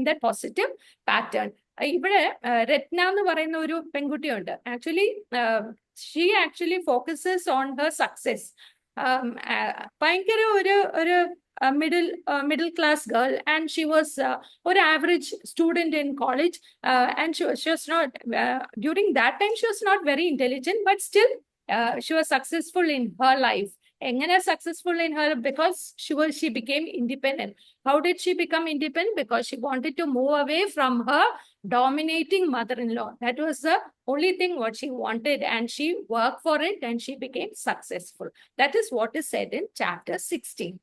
that positive pattern. ഇവിടെ രത്ന എന്ന് പറയുന്ന ഒരു പെൺകുട്ടിയുണ്ട്. Actually she actually focuses on her success. ഭയങ്കര ഒരു middle class girl, and she was an average student in college, and she was not during that time she was not very intelligent, but still she was successful in her life. Engane successful in her? Because she became independent. How did she become independent? Because she wanted to move away from her dominating mother-in-law. That was the only thing what she wanted, and she worked for it and she became successful. That is what is said in chapter 16.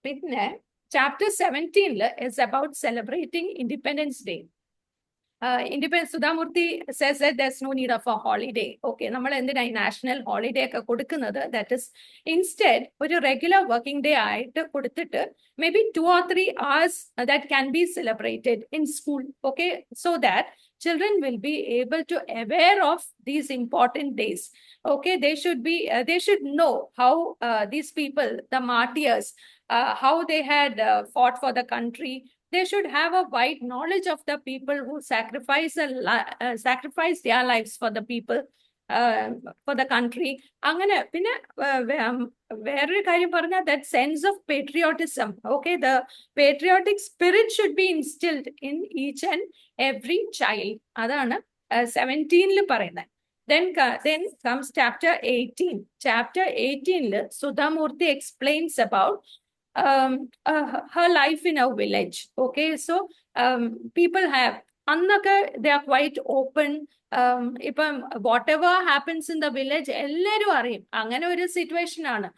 പിന്നെ chapter 17 is about celebrating Independence Day. Sudhamurthy says that there's no need of a holiday. Okay, നമ്മൾ എന്തിനായി national holiday ഒക്കെ കൊടുക്കുന്നത്? That is instead ഒരു regular working day ആയിട്ട് കൊടുത്തിട്ട് maybe 2 or 3 hours that can be celebrated in school. Okay, so that children will be able to aware of these important days. Okay, they should know how these people, the martyrs, how they had fought for the country. They should have a wide knowledge of the people who sacrificed their lives for the people, for the country. അങ്ങനെ പിന്നെ വേറൊരു കാര്യം പറഞ്ഞാൽ that sense of patriotism. Okay, the patriotic spirit should be instilled in each and every child. അതാണ് 17 പറയുന്നത്. Then comes chapter 18. Chapter 18 Sudhamurthy explains about her life in a village. Okay, so people have annaka, they are quite open. Ippam whatever happens in the village ellarum ariyum, angane oru situation aanu,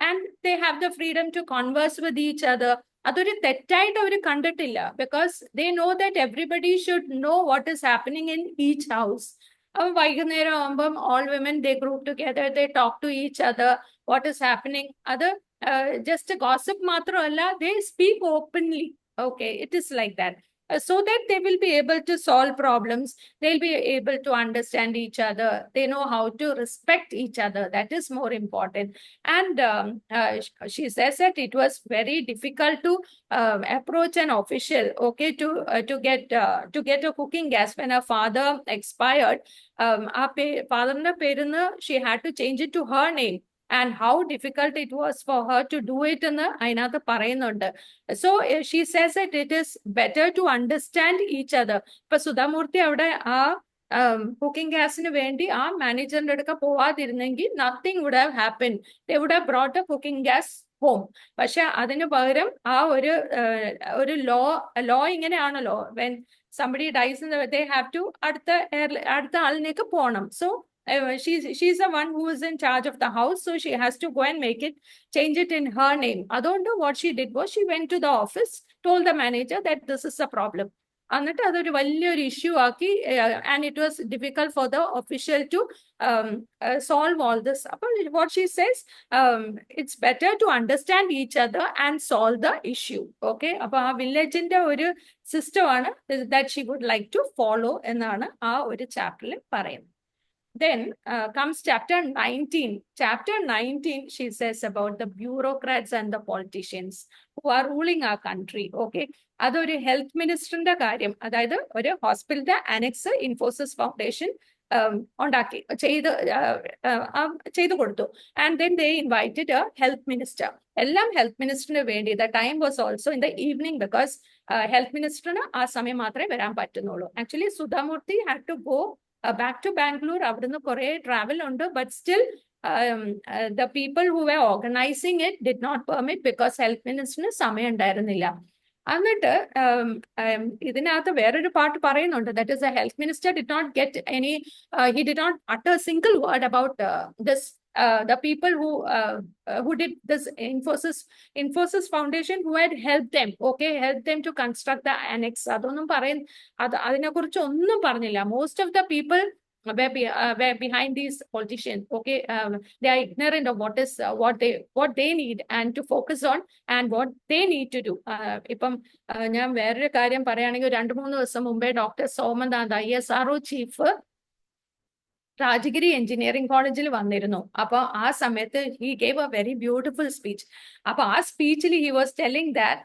and they have the freedom to converse with each other. അതൊരു തെറ്റായിട്ട് അവർ കണ്ടിട്ടില്ല, because they know that everybody should know what is happening in each house. അപ്പം വൈകുന്നേരം ആകുമ്പം all women they group together, they talk to each other what is happening. അത് just a gossip മാത്രമല്ല, they speak openly. Okay, it is like that. so that they will be able to solve problems. They'll be able to understand each other. They know how to respect each other. That is more important. And she says that it was very difficult to approach an official, okay, to get a cooking gas when her father expired. Father perunna she had to change it to her name, and how difficult it was for her to do it എന്ന് അതിനകത്ത് പറയുന്നുണ്ട്. So she says that it is better to understand each other. ഇപ്പൊ സുധാമൂർത്തി അവിടെ ആ cooking ഗ്യാസിന് വേണ്ടി ആ മാനേജറിന്റെ അടുക്ക പോവാതിരുന്നെങ്കിൽ nothing would have happened. They would have brought a cooking gas home. പക്ഷെ അതിന് പകരം ആ ഒരു ലോ ഇങ്ങനെയാണല്ലോ, when somebody dies they have to അടുത്ത ആളിലേക്ക് പോകണം. So she's the one who is in charge of the house, so she has to go and change it in her name. Adondu what she did was she went to the office, told the manager that this is a problem. എന്നിട്ട് അതൊരു വലിയൊരു issue ആക്കി, and it was difficult for the official to solve all this. അപ്പോൾ what she says, it's better to understand each other and solve the issue. Okay, അപ്പോൾ ആ വില്ലേജിന്റെ ഒരു system ആണ് that she would like to follow എന്നാണ് ആ ഒരു ചാപ്റ്ററിൽ പറയുന്നത്. Then comes chapter 19. Chapter 19, she says about the bureaucrats and the politicians who are ruling our country. Okay, അതൊരു ഹെൽത്ത് മിനിസ്റ്ററിന്റെ കാര്യം, അതായത് ഒരു ഹോസ്പിറ്റലിന്റെ അനക്സ് ഇൻഫോസിസ് ഫൗണ്ടേഷൻ ഉണ്ടാക്കി ചെയ്തു കൊടുത്തു. And then they invited a health minister. എല്ലാം ഹെൽത്ത് മിനിസ്റ്ററിന് വേണ്ടി. The time was also in the evening because health മിനിസ്റ്ററിന് ആ സമയം മാത്രമേ വരാൻ പറ്റുന്നുള്ളൂ. Actually Sudha Murthy had to go back to Bangalore. അവിടുന്ന് കുറെ ട്രാവൽ ഉണ്ട്, but still the people who were organizing it did not permit because health ministerന് സമയം ഉണ്ടായിരുന്നില്ല. എന്നിട്ട് ഇതിനകത്ത് വേറൊരു പാർട്ട് പറയുന്നുണ്ട്, that is the health minister did not get any, he did not utter a single word about this. The people who did this Infosys Foundation, who had helped them, okay, helped them to construct the annex. അതൊന്നും അതിനെ കുറിച്ച് ഒന്നും പറഞ്ഞില്ല. Most of the people were behind these politicians. Okay, they are ignorant of what they need and to focus on and what they need to do. ഇപ്പം ഞാൻ വേറൊരു കാര്യം പറയുകയാണെങ്കിൽ, 2-3 ദിവസം മുമ്പേ doctor Somanath ISRO chief Rajagiri engineering കോളേജിൽ വന്നിരുന്നു. അപ്പൊ ആ സമയത്ത് he gave a very beautiful speech. അപ്പൊ ആ സ്പീച്ചിൽ he was telling that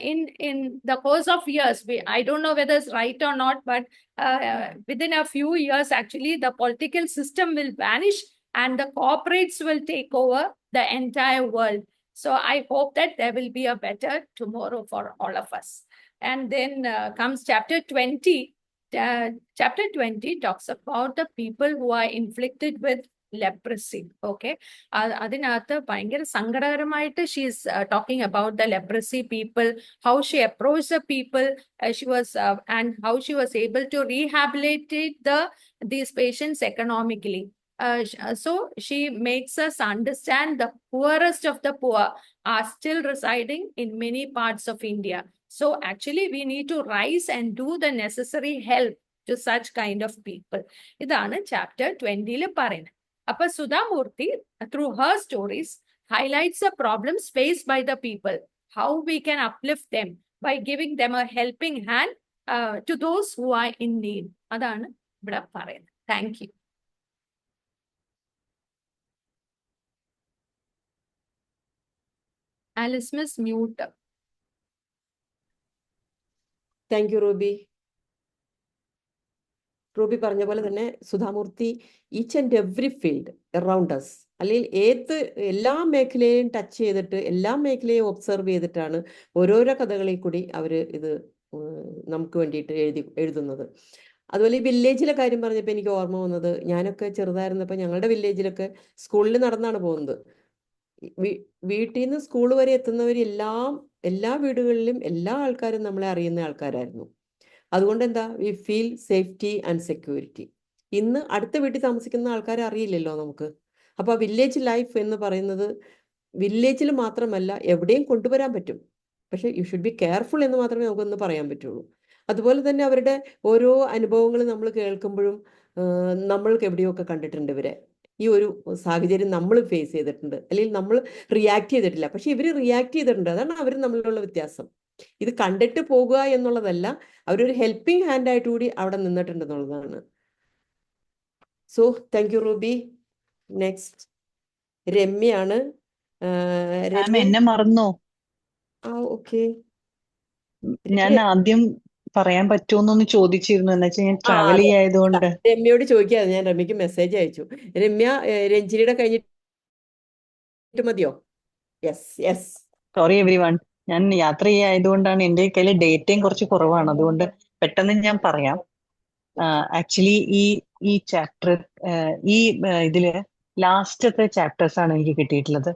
in the course of years, I don't know whether it's right or not, but within a few years actually the political system will vanish and the corporates will take over the entire world. So I hope that there will be a better tomorrow for all of us. And then comes chapter 20. Chapter 20 talks about the people who are inflicted with leprosy. Okay, അതിനകത്ത് ഭയങ്കര സങ്കടകരമായിട്ട് she is talking about the leprosy people, how she approached the people, and how she was able to rehabilitate these patients economically. So she makes us understand the poorest of the poor are still residing in many parts of India. So actually we need to rise and do the necessary help to such kind of people. ഇതാണ് chapter 20 പറയുന്നത്. അപ്പൊ Sudha Murty through her stories highlights the problems faced by the people, how we can uplift them by giving them a helping hand to those who are in need. അതാണ് ഇവിടെ പറയുന്നത്. Thank you. Alice Miss mute. Thank you Ruby. Ruby പറഞ്ഞ പോലെ തന്നെ Sudha Murty each and every field around us, അല്ലെങ്കിൽ എല്ലാ മേഖലയെയും touch ചെയ്തിട്ട് എല്ലാ മേഖലയെയും ഒബ്സർവ് ചെയ്തിട്ടാണ് ഓരോരോ കഥകളിൽ കൂടി അവർ ഇത് നമുക്ക് വേണ്ടിയിട്ട് എഴുതുന്നത്. അതുപോലെ ഈ വില്ലേജിലെ കാര്യം പറഞ്ഞപ്പോൾ എനിക്ക് ഓർമ്മ വന്നത്, ഞാനൊക്കെ ചെറുതായിരുന്നപ്പോൾ ഞങ്ങളുടെ വില്ലേജിലൊക്കെ സ്കൂളിൽ നടന്നാണ് പോകുന്നത്. വീട്ടിൽ നിന്ന് സ്കൂൾ വരെ എത്തുന്നവരെല്ലാം എല്ലാ വീടുകളിലും എല്ലാ ആൾക്കാരും നമ്മളെ അറിയുന്ന ആൾക്കാരായിരുന്നു. അതുകൊണ്ട് എന്താ, we feel safety and security. ഇന്ന് അടുത്ത വീട്ടിൽ താമസിക്കുന്ന ആൾക്കാരെ അറിയില്ലല്ലോ നമുക്ക്. അപ്പോൾ വില്ലേജ് ലൈഫ് എന്ന് പറയുന്നത് വില്ലേജിൽ മാത്രമല്ല എവിടെയും കൊണ്ടുവരാൻ പറ്റും, പക്ഷെ യു ഷുഡ് ബി കെയർഫുൾ എന്ന് മാത്രമേ നമുക്കൊന്ന് പറയാൻ പറ്റുള്ളൂ. അതുപോലെ തന്നെ അവരുടെ ഓരോ അനുഭവങ്ങൾ നമ്മൾ കേൾക്കുമ്പോഴും നമ്മൾക്ക് എവിടെയൊക്കെ കണ്ടിട്ടുണ്ട് ഇവരെ, ഈ ഒരു സാഹചര്യം നമ്മൾ ഫേസ് ചെയ്തിട്ടുണ്ട്, അല്ലെങ്കിൽ നമ്മൾ റിയാക്ട് ചെയ്തിട്ടില്ല, പക്ഷെ ഇവർ റിയാക്ട് ചെയ്തിട്ടുണ്ട്. അതാണ് അവർ തമ്മിലുള്ള വ്യത്യാസം. ഇത് കണ്ടിട്ട് പോകുക എന്നുള്ളതല്ല, അവരൊരു ഹെൽപ്പിംഗ് ഹാൻഡ് ആയിട്ട് കൂടി അവിടെ നിന്നിട്ടുണ്ടെന്നുള്ളതാണ്. So thank you Ruby. Next രമ്യാണ്. മാം രമ്യ, എന്നെ മറന്നോ? ഓക്കെ. ഞാൻ ആദ്യം പറയാൻ പറ്റുമോന്നൊന്ന് ചോദിച്ചിരുന്നു, എന്ന് വെച്ചാൽ ഞാൻ ട്രാവൽ അതെ, ചെയ്യായതുകൊണ്ട്. രമ്യയോട് ചോദിക്കാതെ ഞാൻ രമ്യക്ക് മെസ്സേജ് അയച്ചു. രമ്യ, രഞ്ജിനിയുടെ കഴിഞ്ഞിട്ട് മതിയോ? Yes yes. Sorry every one, ഞാൻ യാത്ര ചെയ്യായതുകൊണ്ടാണ്, എൻ്റെ കയ്യിൽ ഡേറ്റയും കുറച്ച് കുറവാണ്, അതുകൊണ്ട് പെട്ടെന്ന് ഞാൻ പറയാം. ആക്ച്വലി ഈ ചാപ്റ്റർ, ഈ ഇതില് ലാസ്റ്റത്തെ ചാപ്റ്റേഴ്സ് ആണ് എനിക്ക് കിട്ടിയിട്ടുള്ളത്.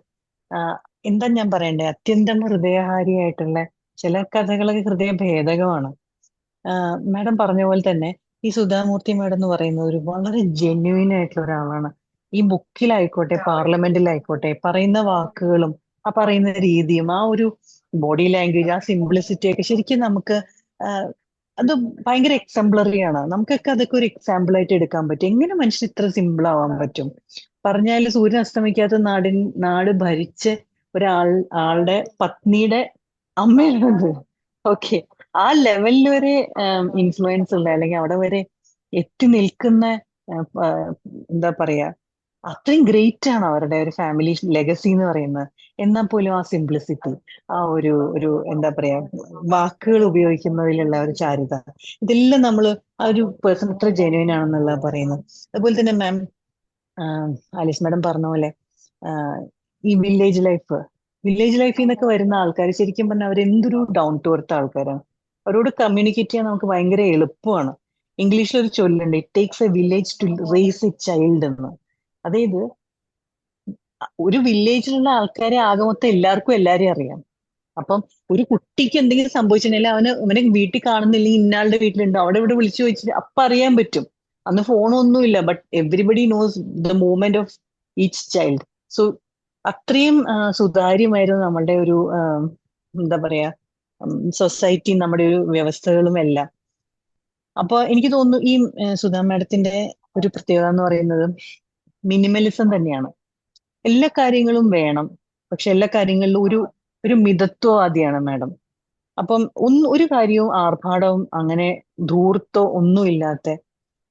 എന്താ ഞാൻ പറയണ്ടേ, അത്യന്തം ഹൃദയഹാരിയായിട്ടുള്ള ചില കഥകളൊക്കെ ഹൃദയഭേദകമാണ്. മാഡം പറഞ്ഞ പോലെ തന്നെ ഈ സുധാമൂർത്തി മാഡം എന്ന് പറയുന്നത് ഒരു വളരെ ജെന്യുവിൻ ആയിട്ടുള്ള ഒരാളാണ്. ഈ ബുക്കിലായിക്കോട്ടെ പാർലമെന്റിലായിക്കോട്ടെ പറയുന്ന വാക്കുകളും ആ പറയുന്ന രീതിയും ആ ഒരു ബോഡി ലാംഗ്വേജ്, ആ സിംപ്ലിസിറ്റി ഒക്കെ ശരിക്കും നമുക്ക് അത് ഭയങ്കര എക്സാംപ്ലറി ആണ്. നമുക്കൊക്കെ അതൊക്കെ ഒരു എക്സാമ്പിൾ ആയിട്ട് എടുക്കാൻ പറ്റും. എങ്ങനെ മനുഷ്യൻ ഇത്ര സിമ്പിൾ ആവാൻ പറ്റും? പറഞ്ഞാല് സൂര്യൻ അസ്തമിക്കാത്ത നാട് ഭരിച്ച് ആളുടെ പത്നിയുടെ അമ്മയാണത്. ഓക്കെ, ആ ലെവലിൽ വരെ ഇൻഫ്ലുവൻസ് ഉള്ള, അല്ലെങ്കിൽ അവിടെ വരെ എത്തി നിൽക്കുന്ന, എന്താ പറയാ, അത്രയും ഗ്രേറ്റ് ആണ് അവരുടെ ഒരു ഫാമിലി ലെഗസി എന്ന് പറയുന്നത്. എന്നാൽ പോലും ആ സിംപ്ലിസിറ്റി, ആ ഒരു എന്താ പറയാ, വാക്കുകൾ ഉപയോഗിക്കുന്നതിലുള്ള ഒരു ചാരുത, ഇതെല്ലാം നമ്മൾ ആ ഒരു പേഴ്സൺ എത്ര ജെന്യുവൻ ആണെന്നുള്ള പറയുന്നത്. അതുപോലെ തന്നെ മാം, ആലിസ് മാഡം പറഞ്ഞ പോലെ ഈ വില്ലേജ് ലൈഫിൽ നിന്നൊക്കെ വരുന്ന ആൾക്കാർ ശരിക്കും പറഞ്ഞാൽ അവരെന്തൊരു ഡൗൺ ടു എർത്ത് ആൾക്കാരാണ്. അവരോട് കമ്മ്യൂണിക്കേറ്റ് ചെയ്യാൻ നമുക്ക് ഭയങ്കര എളുപ്പമാണ്. ഇംഗ്ലീഷിൽ ഒരു ചൊല്ലുണ്ട്, it takes a village to raise a child എന്ന്. അതായത് ഒരു വില്ലേജിലുള്ള ആൾക്കാരെ ആകെ മൊത്തം എല്ലാവർക്കും എല്ലാരെയും അറിയാം. അപ്പം ഒരു കുട്ടിക്ക് എന്തെങ്കിലും സംഭവിച്ചിട്ടുണ്ടെങ്കിൽ അവനെ വീട്ടിൽ കാണുന്നില്ലെങ്കിൽ ഇന്നാളുടെ വീട്ടിലുണ്ടോ, അവിടെ ഇവിടെ വിളിച്ചു ചോദിച്ചിട്ട് അപ്പൊ അറിയാൻ പറ്റും. അന്ന് ഫോണൊന്നുമില്ല, but everybody knows the movement of each child. So അത്രയും സുതാര്യമായിരുന്നു നമ്മളുടെ ഒരു എന്താ പറയാ, സൊസൈറ്റി, നമ്മുടെ ഒരു വ്യവസ്ഥകളും എല്ലാം. അപ്പൊ എനിക്ക് തോന്നുന്നു ഈ സുധാ മാഡത്തിന്റെ ഒരു പ്രത്യേകത എന്ന് പറയുന്നത് മിനിമലിസം തന്നെയാണ്. എല്ലാ കാര്യങ്ങളും വേണം, പക്ഷെ എല്ലാ കാര്യങ്ങളിലും ഒരു മിതത്വവാദിയാണ് മാഡം. അപ്പം ഒരു കാര്യവും ആർഭാടവും അങ്ങനെ ധൂർത്തോ ഒന്നുമില്ലാത്ത,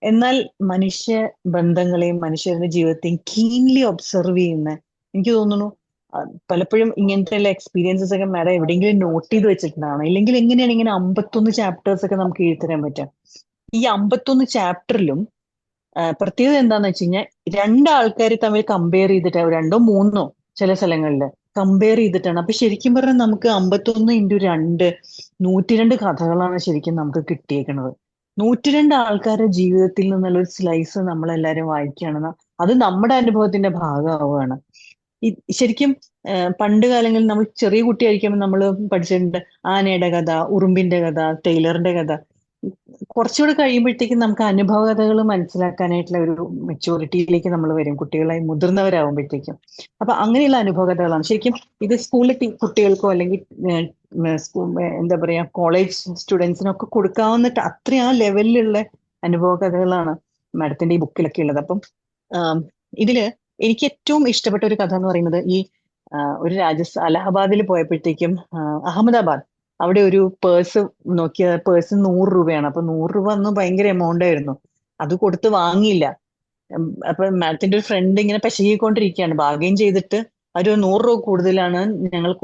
എന്നാൽ മനുഷ്യ ബന്ധങ്ങളെയും മനുഷ്യരുടെ ജീവിതത്തെയും കീൻലി ഒബ്സർവ് ചെയ്യുന്ന, എനിക്ക് തോന്നുന്നു പലപ്പോഴും ഇങ്ങനത്തെ എക്സ്പീരിയൻസസ് ഒക്കെ മാഡം എവിടെയെങ്കിലും നോട്ട് ചെയ്ത് വെച്ചിട്ടുണ്ടാണ്. ഇല്ലെങ്കിൽ എങ്ങനെയാണ് ഇങ്ങനെ 51 ചാപ്റ്റേഴ്സ് ഒക്കെ നമുക്ക് എഴുതി തരാൻ പറ്റുക? ഈ 51 ചാപ്റ്ററിലും പ്രത്യേകത എന്താന്ന് വെച്ച് കഴിഞ്ഞാൽ, രണ്ടാൾക്കാർ തമ്മിൽ കമ്പയർ ചെയ്തിട്ട്, രണ്ടോ മൂന്നോ ചില സ്ഥലങ്ങളിൽ കമ്പയർ ചെയ്തിട്ടാണ്. അപ്പൊ ശരിക്കും പറഞ്ഞാൽ നമുക്ക് 51 × 2 102 കഥകളാണ് ശരിക്കും നമുക്ക് കിട്ടിയേക്കുന്നത്. 102 ആൾക്കാരുടെ ജീവിതത്തിൽ നിന്നുള്ള ഒരു സ്ലൈസ് നമ്മളെല്ലാരും വായിക്കുകയാണെന്ന്, അത് നമ്മുടെ അനുഭവത്തിന്റെ ഭാഗമാവുകയാണ്. ശരിക്കും പണ്ട് കാലങ്ങളിൽ നമ്മൾ ചെറിയ കുട്ടിയായിരിക്കുമ്പോൾ നമ്മൾ പഠിച്ചിട്ടുണ്ട് ആനയുടെ കഥ, ഉറുമ്പിന്റെ കഥ, ടൈലറിന്റെ കഥ. കുറച്ചുകൂടെ കഴിയുമ്പോഴത്തേക്കും നമുക്ക് അനുഭവ കഥകൾ മനസ്സിലാക്കാനായിട്ടുള്ള ഒരു മെച്യൂരിറ്റിയിലേക്ക് നമ്മൾ വരും, കുട്ടികളായി മുതിർന്നവരാകുമ്പോഴത്തേക്കും. അപ്പൊ അങ്ങനെയുള്ള അനുഭവ കഥകളാണ് ശരിക്കും ഇത് സ്കൂളിലെ കുട്ടികൾക്കോ അല്ലെങ്കിൽ എന്താ പറയാ കോളേജ് സ്റ്റുഡൻസിനൊക്കെ കൊടുക്കാവുന്ന അത്രയും ആ ലെവലിലുള്ള അനുഭവ കഥകളാണ് മാഡത്തിന്റെ ഈ ബുക്കിലൊക്കെ ഉള്ളത്. അപ്പം ഇതില് എനിക്ക് ഏറ്റവും ഇഷ്ടപ്പെട്ട ഒരു കഥ എന്ന് പറയുന്നത്, ഈ ഒരു അലഹബാദിൽ പോയപ്പോഴത്തേക്കും അഹമ്മദാബാദ്, അവിടെ ഒരു പേഴ്സ് നോക്കിയ, പേഴ്സ് 100 രൂപയാണ്. അപ്പൊ 100 രൂപ അന്ന് ഭയങ്കര എമൗണ്ട് ആയിരുന്നു. അത് കൊടുത്ത് വാങ്ങിയില്ല. അപ്പൊ മാഡത്തിന്റെ ഒരു ഫ്രണ്ട് ഇങ്ങനെ പെശകിക്കൊണ്ടിരിക്കുകയാണ്, ബാർഗെയിൻ ചെയ്തിട്ട് ഒരു 100 രൂപ കൂടുതലാണ്,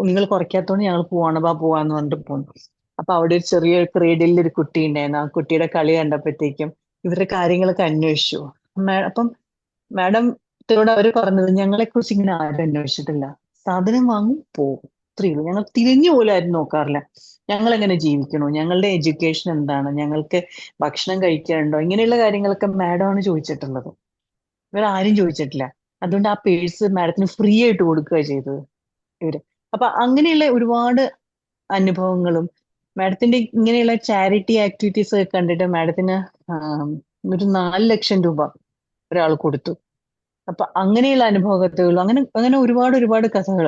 നിങ്ങൾ കുറയ്ക്കാത്തോണ്ട് ഞങ്ങൾ പോവാന്ന് പറഞ്ഞിട്ട് പോകുന്നു. അപ്പൊ അവിടെ ഒരു ചെറിയ ക്രേഡിൽ ഒരു കുട്ടി ഉണ്ടായിരുന്നു. ആ കുട്ടിയുടെ കളി കണ്ടപ്പോഴത്തേക്കും ഇവരുടെ കാര്യങ്ങളൊക്കെ അന്വേഷിച്ചു. അപ്പം മാഡത്തിനോട് അവർ പറഞ്ഞത്, ഞങ്ങളെ കുറിച്ച് ഇങ്ങനെ ആരും അന്വേഷിച്ചിട്ടില്ല, സാധനം വാങ്ങും പോകും, ഇത്രയേ ഉള്ളൂ, ഞങ്ങൾ തിരിഞ്ഞു പോലും ആരും നോക്കാറില്ല, ഞങ്ങൾ എങ്ങനെ ജീവിക്കണോ, ഞങ്ങളുടെ എഡ്യൂക്കേഷൻ എന്താണ്, ഞങ്ങൾക്ക് ഭക്ഷണം കഴിക്കാനുണ്ടോ, ഇങ്ങനെയുള്ള കാര്യങ്ങളൊക്കെ മാഡമാണ് ചോദിച്ചിട്ടുള്ളത്, ഇവരാരും ചോദിച്ചിട്ടില്ല. അതുകൊണ്ട് ആ പേഴ്സ് മാഡത്തിന് ഫ്രീ ആയിട്ട് കൊടുക്കുക ചെയ്തത് ഇവര്. അപ്പൊ അങ്ങനെയുള്ള ഒരുപാട് അനുഭവങ്ങളും മാഡത്തിന്റെ ഇങ്ങനെയുള്ള ചാരിറ്റി ആക്ടിവിറ്റീസ് ഒക്കെ കണ്ടിട്ട് മാഡത്തിന് ഒരു 4 ലക്ഷം രൂപ ഒരാൾ കൊടുത്തു. അപ്പൊ അങ്ങനെയുള്ള അനുഭവ കഥകളും അങ്ങനെ ഒരുപാട് കഥകൾ.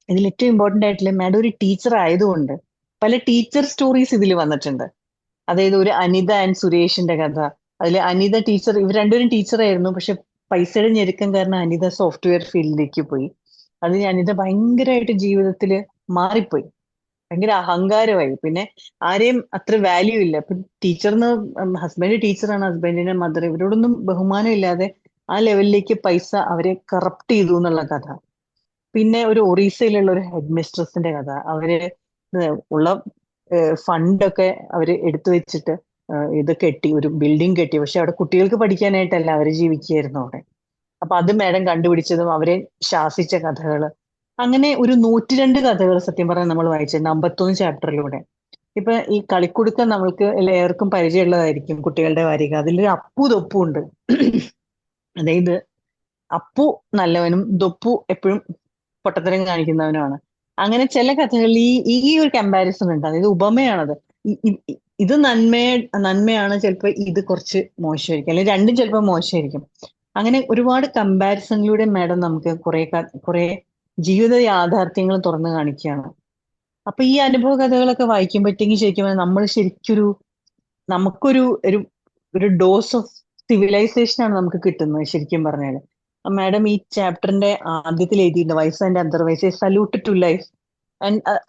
ഇതിൽ ഏറ്റവും ഇമ്പോർട്ടന്റ് ആയിട്ടുള്ള, മാഡം ഒരു ടീച്ചർ ആയതുകൊണ്ട് പല ടീച്ചർ സ്റ്റോറീസ് ഇതിൽ വന്നിട്ടുണ്ട്. അതായത് ഒരു അനിത ആൻഡ് സുരേഷിന്റെ കഥ. അതിൽ അനിത ടീച്ചർ, ഇവർ രണ്ടുപേരും ടീച്ചറായിരുന്നു, പക്ഷെ പൈസയുടെ ഞെരുക്കം കാരണം അനിത സോഫ്റ്റ്വെയർ ഫീൽഡിലേക്ക് പോയി. അത് അനിത ഭയങ്കരമായിട്ട് ജീവിതത്തിൽ മാറിപ്പോയി. ഭയങ്കര അഹങ്കാരമായി. പിന്നെ ആരെയും അത്ര വാല്യൂ ഇല്ല. ഇപ്പൊ ടീച്ചറിന് ഹസ്ബൻഡ് ടീച്ചറാണ്, ഹസ്ബൻഡിന്റെ മദർ, ഇവരോടൊന്നും ബഹുമാനം ഇല്ലാതെ ആ ലെവലിലേക്ക് പൈസ അവരെ കറപ്റ്റ് ചെയ്തു എന്നുള്ള കഥ. പിന്നെ ഒരു ഒറീസയിലുള്ള ഒരു ഹെഡ് മിസ്ട്രസിന്റെ കഥ. അവര് ഉള്ള ഫണ്ടൊക്കെ അവര് എടുത്തു വെച്ചിട്ട് ഇത് കെട്ടി, ഒരു ബിൽഡിംഗ് കെട്ടി. പക്ഷെ അവിടെ കുട്ടികൾക്ക് പഠിക്കാനായിട്ടല്ല, അവര് ജീവിക്കുകയായിരുന്നു അവിടെ. അപ്പൊ അത് മാഡം കണ്ടുപിടിച്ചതും അവരെ ശാസിച്ച കഥകള്. അങ്ങനെ ഒരു 102 കഥകൾ സത്യം പറഞ്ഞാൽ നമ്മൾ വായിച്ചിട്ടുണ്ട് 51 ചാപ്റ്ററിലൂടെ. ഇപ്പൊ ഈ കളിക്കുടുക്ക നമ്മൾക്ക് എല്ലാവർക്കും പരിചയമുള്ളതായിരിക്കും, കുട്ടികളുടെ വാരിക. അതിൽ അപ്പു തൊപ്പു ഉണ്ട്. അതായത് അപ്പു നല്ലവനും ദൊപ്പു എപ്പോഴും പൊട്ടത്തരം കാണിക്കുന്നവനുമാണ്. അങ്ങനെ ചില കഥകളിൽ ഈ ഒരു കമ്പാരിസൺ ഉണ്ട്. അതായത് ഉപമയാണത്. ഇത് നന്മയാണ്, ചിലപ്പോ ഇത് കുറച്ച് മോശമായിരിക്കും, അല്ലെങ്കിൽ രണ്ടും ചിലപ്പോൾ മോശമായിരിക്കും. അങ്ങനെ ഒരുപാട് കമ്പാരിസണിലൂടെ മാഡം നമുക്ക് കുറെ ജീവിത യാഥാർത്ഥ്യങ്ങൾ തുറന്നു കാണിക്കുകയാണ്. അപ്പൊ ഈ അനുഭവ കഥകളൊക്കെ വായിക്കുമ്പോഴത്തേക്കും ശരിക്കും നമ്മൾ നമുക്കൊരു ഒരു ഡോസ് ഓഫ് സിവിലൈസേഷൻ ആണ് നമുക്ക് കിട്ടുന്നത് ശരിക്കും പറഞ്ഞാൽ. മാഡം ഈ ചാപ്റ്ററിന്റെ ആദ്യത്തിൽ എഴുതിയിട്ടുണ്ട്, wise and otherwise, a salute to life.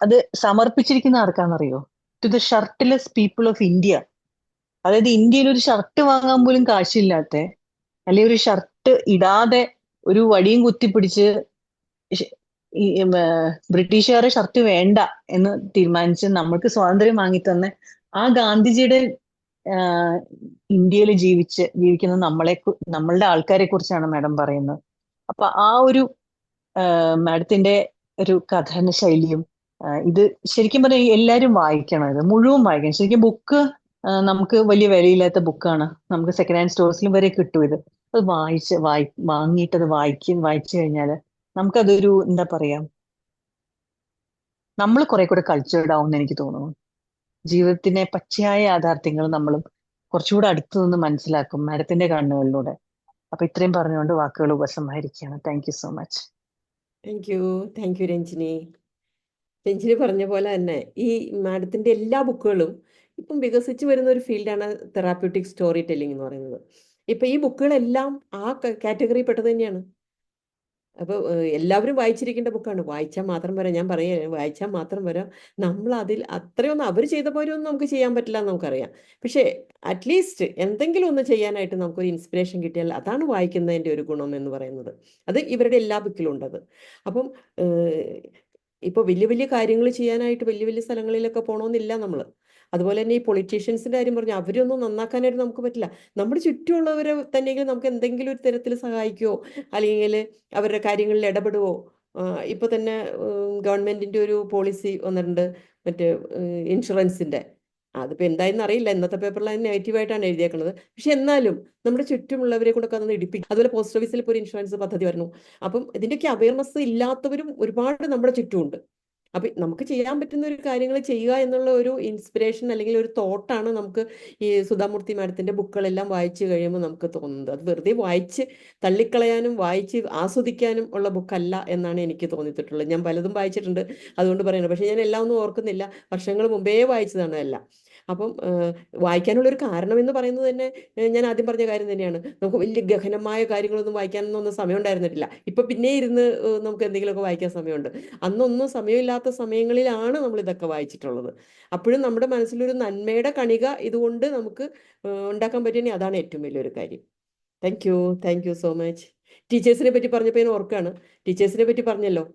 അത് സമർപ്പിച്ചിരിക്കുന്ന ആർക്കാണെന്നറിയോ? To the shirtless people of India. അതായത് ഇന്ത്യയിൽ ഒരു ഷർട്ട് വാങ്ങാൻ പോലും കാശില്ലാത്ത, അല്ലെങ്കിൽ ഒരു ഷർട്ട് ഇടാതെ ഒരു വടിയും കുത്തിപ്പിടിച്ച് ബ്രിട്ടീഷുകാരെ ഷർട്ട് വേണ്ട എന്ന് തീരുമാനിച്ച് നമ്മൾക്ക് സ്വാതന്ത്ര്യം വാങ്ങിത്തന്ന ആ ഗാന്ധിജിയുടെ ഇന്ത്യയിൽ ജീവിക്കുന്ന നമ്മളുടെ ആൾക്കാരെ കുറിച്ചാണ് മാഡം പറയുന്നത്. അപ്പൊ ആ ഒരു മാഡത്തിന്റെ ഒരു കഥന ശൈലിയും ഇത് ശരിക്കും പറഞ്ഞാൽ എല്ലാവരും വായിക്കണം, ഇത് മുഴുവൻ വായിക്കണം. ശരിക്കും ബുക്ക് നമുക്ക് വലിയ വിലയില്ലാത്ത ബുക്കാണ്, നമുക്ക് സെക്കൻഡ് ഹാൻഡ് സ്റ്റോഴ്സിലും വരെ കിട്ടും ഇത്. അത് വാങ്ങിയിട്ട് അത് വായിച്ചു കഴിഞ്ഞാൽ നമുക്കതൊരു എന്താ പറയാ, നമ്മൾ കുറെ കൂടെ കൾച്ചേർഡ് ആവും എന്ന് എനിക്ക് തോന്നുന്നു. ജീവിതത്തിലെ പച്ചയായ യാഥാർത്ഥ്യങ്ങൾ നമ്മളും കുറച്ചുകൂടെ അടുത്തു നിന്ന് മനസ്സിലാക്കും മാഡത്തിന്റെ കണ്ണുകളിലൂടെ. അപ്പൊ ഇത്രയും പറഞ്ഞുകൊണ്ട് വാക്കുകൾ ഉപസംഹരിക്കുകയാണ്. Thank you so much. Thank you Ranjini. Ranjini പറഞ്ഞ പോലെ തന്നെ ഈ മാഡത്തിന്റെ എല്ലാ ബുക്കുകളും ഇപ്പം വികസിച്ച് വരുന്ന ഒരു ഫീൽഡാണ് തെറാപ്യൂട്ടിക് സ്റ്റോറി ടെല്ലിംഗ് എന്ന് പറയുന്നത്. ഇപ്പൊ ഈ ബുക്കുകളെല്ലാം ആ കാറ്റഗറി പെട്ടത് തന്നെയാണ്. അപ്പോൾ എല്ലാവരും വായിച്ചിരിക്കേണ്ട ബുക്കാണ്. വായിച്ചാൽ മാത്രം വരാം, ഞാൻ പറയുക, വായിച്ചാൽ മാത്രം വരാം. നമ്മൾ അതിൽ അത്രയൊന്നും അവർ ചെയ്ത പോലെ ഒന്നും നമുക്ക് ചെയ്യാൻ പറ്റില്ല എന്ന് നമുക്കറിയാം. പക്ഷേ അറ്റ്ലീസ്റ്റ് എന്തെങ്കിലും ഒന്ന് ചെയ്യാനായിട്ട് നമുക്കൊരു ഇൻസ്പിറേഷൻ കിട്ടിയാൽ അതാണ് വായിക്കുന്നതിൻ്റെ ഒരു ഗുണം എന്ന് പറയുന്നത്. അത് ഇവരുടെ എല്ലാ ബുക്കിലും ഉണ്ടത്. അപ്പം ഇപ്പോൾ വലിയ വലിയ കാര്യങ്ങൾ ചെയ്യാനായിട്ട് വലിയ വലിയ സ്ഥലങ്ങളിലൊക്കെ പോകണമെന്നില്ല നമ്മൾ. അതുപോലെ തന്നെ ഈ പൊളിറ്റീഷ്യൻസിൻ്റെ കാര്യം പറഞ്ഞു, അവരൊന്നും നന്നാക്കാനായിട്ട് നമുക്ക് പറ്റില്ല. നമ്മുടെ ചുറ്റുമുള്ളവരെ തന്നെയെങ്കിലും നമുക്ക് എന്തെങ്കിലും ഒരു തരത്തിൽ സഹായിക്കുമോ, അല്ലെങ്കിൽ അവരുടെ കാര്യങ്ങളിൽ ഇടപെടുവോ. ഇപ്പോൾ തന്നെ ഗവൺമെൻറ്റിൻ്റെ ഒരു പോളിസി വന്നിട്ടുണ്ട്, മറ്റേ ഇൻഷുറൻസിൻ്റെ. അതിപ്പോൾ എന്തായെന്ന് അറിയില്ല, ഇന്നത്തെ പേപ്പറിൽ അത് നെഗറ്റീവായിട്ടാണ് എഴുതിയേക്കുന്നത്. പക്ഷെ എന്നാലും നമ്മുടെ ചുറ്റുമുള്ളവരെ കൂടെ അതൊന്ന് ഇടിപ്പിക്കും. അതുപോലെ പോസ്റ്റ് ഓഫീസിൽ ഇപ്പോൾ ഒരു ഇൻഷുറൻസ് പദ്ധതി വരുന്നു. അപ്പം ഇതിൻ്റെയൊക്കെ അവയർനെസ് ഇല്ലാത്തവരും ഒരുപാട് നമ്മുടെ ചുറ്റുമുണ്ട്. അപ്പം നമുക്ക് ചെയ്യാൻ പറ്റുന്ന ഒരു കാര്യങ്ങൾ ചെയ്യുക എന്നുള്ള ഒരു ഇൻസ്പിറേഷൻ അല്ലെങ്കിൽ ഒരു തോട്ടാണ് നമുക്ക് ഈ സുധാമൂർത്തി മാഡത്തിൻ്റെ ബുക്കുകളെല്ലാം വായിച്ചു കഴിയുമ്പോൾ നമുക്ക് തോന്നുന്നത്. അത് വെറുതെ വായിച്ച് തള്ളിക്കളയാനും വായിച്ച് ആസ്വദിക്കാനും ഉള്ള ബുക്കല്ല എന്നാണ് എനിക്ക് തോന്നിയിട്ടുള്ളത്. ഞാൻ പലതും വായിച്ചിട്ടുണ്ട്, അതുകൊണ്ട് പറയുന്നത്. പക്ഷേ ഞാൻ എല്ലാം ഒന്നും ഓർക്കുന്നില്ല, വർഷങ്ങൾ മുമ്പേ വായിച്ചതാണ് എല്ലാം. അപ്പം വായിക്കാനുള്ളൊരു കാരണം എന്ന് പറയുന്നത് തന്നെ ഞാൻ ആദ്യം പറഞ്ഞ കാര്യം തന്നെയാണ്. നമുക്ക് വലിയ ഗഹനമായ കാര്യങ്ങളൊന്നും വായിക്കാനൊന്നും സമയം ഉണ്ടായിരുന്നിട്ടില്ല. ഇപ്പം പിന്നെ ഇരുന്ന് നമുക്ക് എന്തെങ്കിലുമൊക്കെ വായിക്കാൻ സമയമുണ്ട്. അന്നൊന്നും സമയമില്ലാത്ത സമയങ്ങളിലാണ് നമ്മൾ ഇതൊക്കെ വായിച്ചിട്ടുള്ളത്. അപ്പോഴും നമ്മുടെ മനസ്സിലൊരു നന്മയുടെ കണിക ഇതുകൊണ്ട് നമുക്ക് ഉണ്ടാക്കാൻ പറ്റുമെങ്കിൽ അതാണ് ഏറ്റവും വലിയൊരു കാര്യം. Thank you so much. ടീച്ചേഴ്സിനെ പറ്റി പറഞ്ഞപ്പോൾ ഞാൻ ഓർക്കുകയാണ്, ടീച്ചേഴ്സിനെ പറ്റി പറഞ്ഞല്ലോ.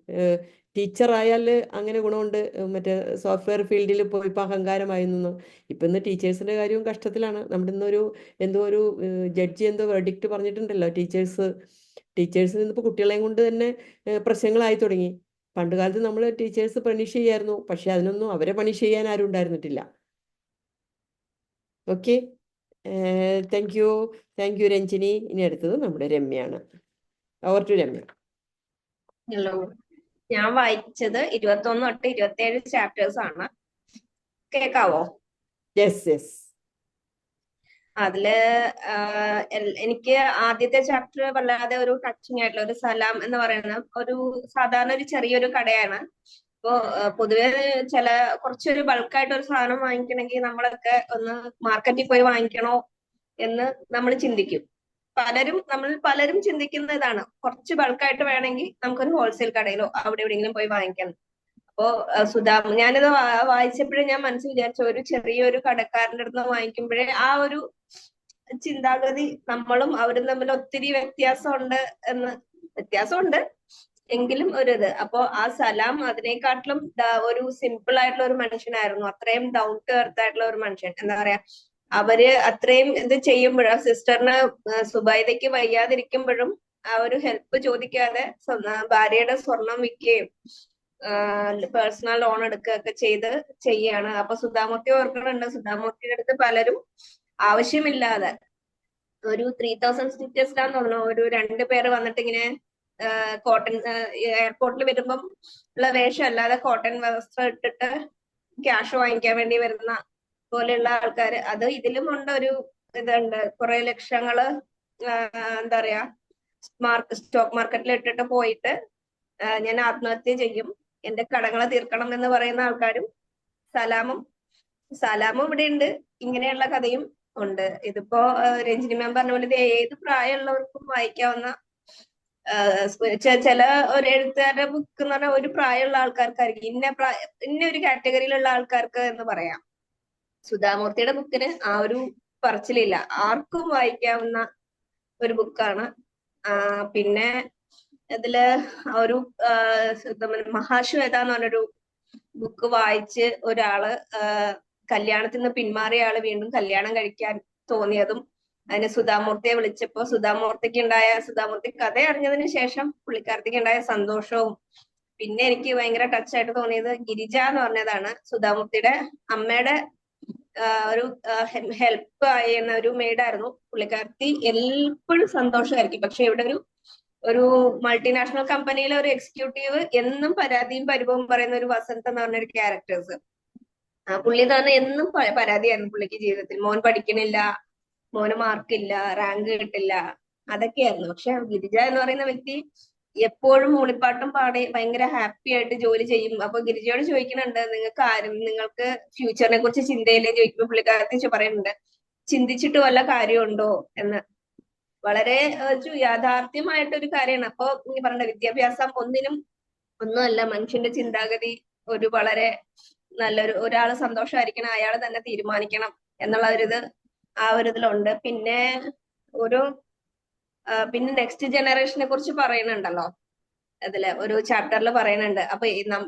ടീച്ചറായാൽ അങ്ങനെ ഗുണമുണ്ട്, മറ്റേ സോഫ്റ്റ്വെയർ ഫീൽഡിൽ ഇപ്പോൾ അഹങ്കാരമായി നിന്നു. ഇപ്പം ഇന്ന് ടീച്ചേഴ്സിൻ്റെ കാര്യവും കഷ്ടത്തിലാണ്. നമ്മുടെ ഇന്നൊരു ഒരു ജഡ്ജി വെർഡിക്റ്റ് പറഞ്ഞിട്ടുണ്ടല്ലോ, ടീച്ചേഴ്സിൽ നിന്ന് ഇപ്പോൾ കുട്ടികളെയും കൊണ്ട് തന്നെ പ്രശ്നങ്ങളായി തുടങ്ങി. പണ്ട് കാലത്ത് നമ്മൾ ടീച്ചേഴ്സ് പണിഷ് ചെയ്യായിരുന്നു, പക്ഷെ അതിനൊന്നും അവരെ പണിഷ് ചെയ്യാൻ ആരും ഉണ്ടായിരുന്നിട്ടില്ല. Okay, thank you Ranjini. ഇനി അടുത്തത് നമ്മുടെ രമ്യാണ്. Over to Ramya. ഹലോ, ഞാൻ വായിച്ചത് 21 തൊട്ട് 27 ചാപ്റ്റേഴ്സ് ആണ്. കേക്കാവോ? യെസ്. അതില് എനിക്ക് ആദ്യത്തെ ചാപ്റ്റർ വല്ലാതെ ഒരു ടച്ചിങ് ആയിട്ടുള്ള ഒരു സലാം എന്ന് പറയുന്ന ഒരു സാധാരണ ഒരു ചെറിയൊരു കടയാണ്. ഇപ്പോ പൊതുവെ കുറച്ചൊരു ബൾക്കായിട്ട് ഒരു സാധനം വാങ്ങിക്കണമെങ്കിൽ നമ്മളൊക്കെ ഒന്ന് മാർക്കറ്റിൽ പോയി വാങ്ങിക്കണോ എന്ന് നമ്മൾ ചിന്തിക്കും. പലരും ചിന്തിക്കുന്ന ഇതാണ്, കുറച്ച് ബൾക്കായിട്ട് വേണമെങ്കിൽ നമുക്കൊരു ഹോൾസെയിൽ കടയിലോ അവിടെ എവിടെയെങ്കിലും പോയി വാങ്ങിക്കണം. അപ്പോ ഞാനിത് വായിച്ചപ്പോഴേ ഞാൻ മനസ്സിൽ വിചാരിച്ചു, ഒരു ചെറിയൊരു കടക്കാരന്റെ അടുത്ത് വാങ്ങിക്കുമ്പോഴേ ആ ഒരു ചിന്താഗതി നമ്മളും അവരും തമ്മിൽ ഒത്തിരി വ്യത്യാസമുണ്ട് എങ്കിലും ഒരു ഇത്. അപ്പോ ആ സലാം അതിനെക്കാട്ടിലും ഒരു സിമ്പിൾ ആയിട്ടുള്ള ഒരു മനുഷ്യനായിരുന്നു. അത്രയും ഡൗൺ ടു എർത്ത് ആയിട്ടുള്ള ഒരു മനുഷ്യൻ. എന്താ പറയാ, അവര് അത്രയും ഇത് ചെയ്യുമ്പോഴും, ആ സിസ്റ്ററിന് സുബൈദയ്ക്ക് വയ്യാതിരിക്കുമ്പോഴും ആ ഒരു ഹെൽപ്പ് ചോദിക്കാതെ ഭാര്യയുടെ സ്വർണം വിൽക്കുകയും പേഴ്സണൽ ലോൺ എടുക്കുകയൊക്കെ ചെയ്യാണ്. അപ്പൊ സുധാമൂർത്തി ഓർക്കുന്നുണ്ട്, സുധാമൂർത്തിയുടെ അടുത്ത് പലരും ആവശ്യമില്ലാതെ ഒരു 3000 സ്റ്റിച്ചസിലാന്ന് തോന്നുന്നു, ഒരു 2 പേര് വന്നിട്ട് ഇങ്ങനെ കോട്ടൺ എയർപോർട്ടിൽ വരുമ്പം ഉള്ള വേഷം അല്ലാതെ കോട്ടൺ വസ്ത്രം ഇട്ടിട്ട് ക്യാഷ് വാങ്ങിക്കാൻ വേണ്ടി വരുന്ന പോലെയുള്ള ആൾക്കാര്. അത് ഇതിലും ഉണ്ട്, ഒരു ഇതുണ്ട്, കുറെ ലക്ഷങ്ങള് എന്താ പറയാ സ്റ്റോക്ക് മാർക്കറ്റിൽ ഇട്ടിട്ട് പോയിട്ട് ഞാൻ ആത്മഹത്യ ചെയ്യും, എന്റെ കടങ്ങളെ തീർക്കണം എന്ന് പറയുന്ന ആൾക്കാരും സലാമും ഇവിടെ ഉണ്ട്. ഇങ്ങനെയുള്ള കഥയും ഉണ്ട്. ഇതിപ്പോ രഞ്ജിനി മാം പറഞ്ഞ പോലെ ഇത് ഏത് പ്രായമുള്ളവർക്കും വായിക്കാവുന്ന ചില ഒരു എഴുത്തുകാരുടെ ബുക്ക് എന്ന് പറഞ്ഞാൽ ഒരു പ്രായമുള്ള ആൾക്കാർക്കായിരിക്കും, ഇന്ന ഒരു കാറ്റഗറിയിലുള്ള ആൾക്കാർക്ക് എന്ന് പറയാം. സുധാമൂർത്തിയുടെ ബുക്കിന് ആ ഒരു പറച്ചിലില്ല, ആർക്കും വായിക്കാവുന്ന ഒരു ബുക്കാണ്. പിന്നെ ഇതില് ഒരു മഹാശ്വേത എന്ന് പറഞ്ഞൊരു ബുക്ക് വായിച്ച് ഒരാള് കല്യാണത്തിൽ നിന്ന് പിന്മാറിയ ആള് വീണ്ടും കല്യാണം കഴിക്കാൻ തോന്നിയതും അതിന് സുധാമൂർത്തിയെ വിളിച്ചപ്പോ സുധാമൂർത്തി കഥ അറിഞ്ഞതിന് ശേഷം പുള്ളിക്കാരത്തിക്ക് ഉണ്ടായ സന്തോഷവും, പിന്നെ എനിക്ക് ഭയങ്കര ടച്ച് ആയിട്ട് തോന്നിയത് ഗിരിജ എന്ന് പറഞ്ഞതാണ്. സുധാമൂർത്തിയുടെ അമ്മയുടെ ഒരു ഹെൽപ്പ് ചെയ്യുന്ന ഒരു മെയ്ഡായിരുന്നു പുള്ളിക്കാരത്തി. എപ്പോഴും സന്തോഷമായിരിക്കും. പക്ഷെ ഇവിടെ ഒരു മൾട്ടിനാഷണൽ കമ്പനിയിലെ ഒരു എക്സിക്യൂട്ടീവ് എന്നും പരാതിയും പരിഭവം പറയുന്ന ഒരു വസന്ത് എന്ന് പറഞ്ഞൊരു ക്യാരക്ടേഴ്സ്. പുള്ളി തന്നെ എന്നും പരാതിയായിരുന്നു പുള്ളിക്ക് ജീവിതത്തിൽ. മോൻ പഠിക്കണില്ല, മോന് മാർക്കില്ല, റാങ്ക് കിട്ടില്ല, അതൊക്കെയായിരുന്നു. പക്ഷെ ഗിരിജ എന്ന് പറയുന്ന വ്യക്തി എപ്പോഴും മൂളിപ്പാട്ടും പാടി ഭയങ്കര ഹാപ്പി ആയിട്ട് ജോലി ചെയ്യും. അപ്പൊ ഗിരിജയോട് ചോദിക്കുന്നുണ്ട്, നിങ്ങൾക്ക് ഫ്യൂച്ചറിനെ കുറിച്ച് ചിന്തയില്ലേ ചോദിക്കുമ്പോൾ പുള്ളിക്കാരത്തി പറയുന്നുണ്ട്, ചിന്തിച്ചിട്ട് വല്ല കാര്യമുണ്ടോ എന്ന്. വളരെ യാഥാർത്ഥ്യമായിട്ടൊരു കാര്യമാണ്. അപ്പൊ ഈ പറഞ്ഞ വിദ്യാഭ്യാസം ഒന്നുമല്ല, മനുഷ്യന്റെ ചിന്താഗതി ഒരു വളരെ നല്ലൊരു, ഒരാള് സന്തോഷമായിരിക്കണം അയാൾ തന്നെ തീരുമാനിക്കണം എന്നുള്ള ആ ഒരു ഇതിലുണ്ട്. പിന്നെ പിന്നെ നെക്സ്റ്റ് ജനറേഷനെ കുറിച്ച് പറയുന്നുണ്ടല്ലോ അതില് ഒരു ചാപ്റ്ററിൽ പറയുന്നുണ്ട്. അപ്പൊ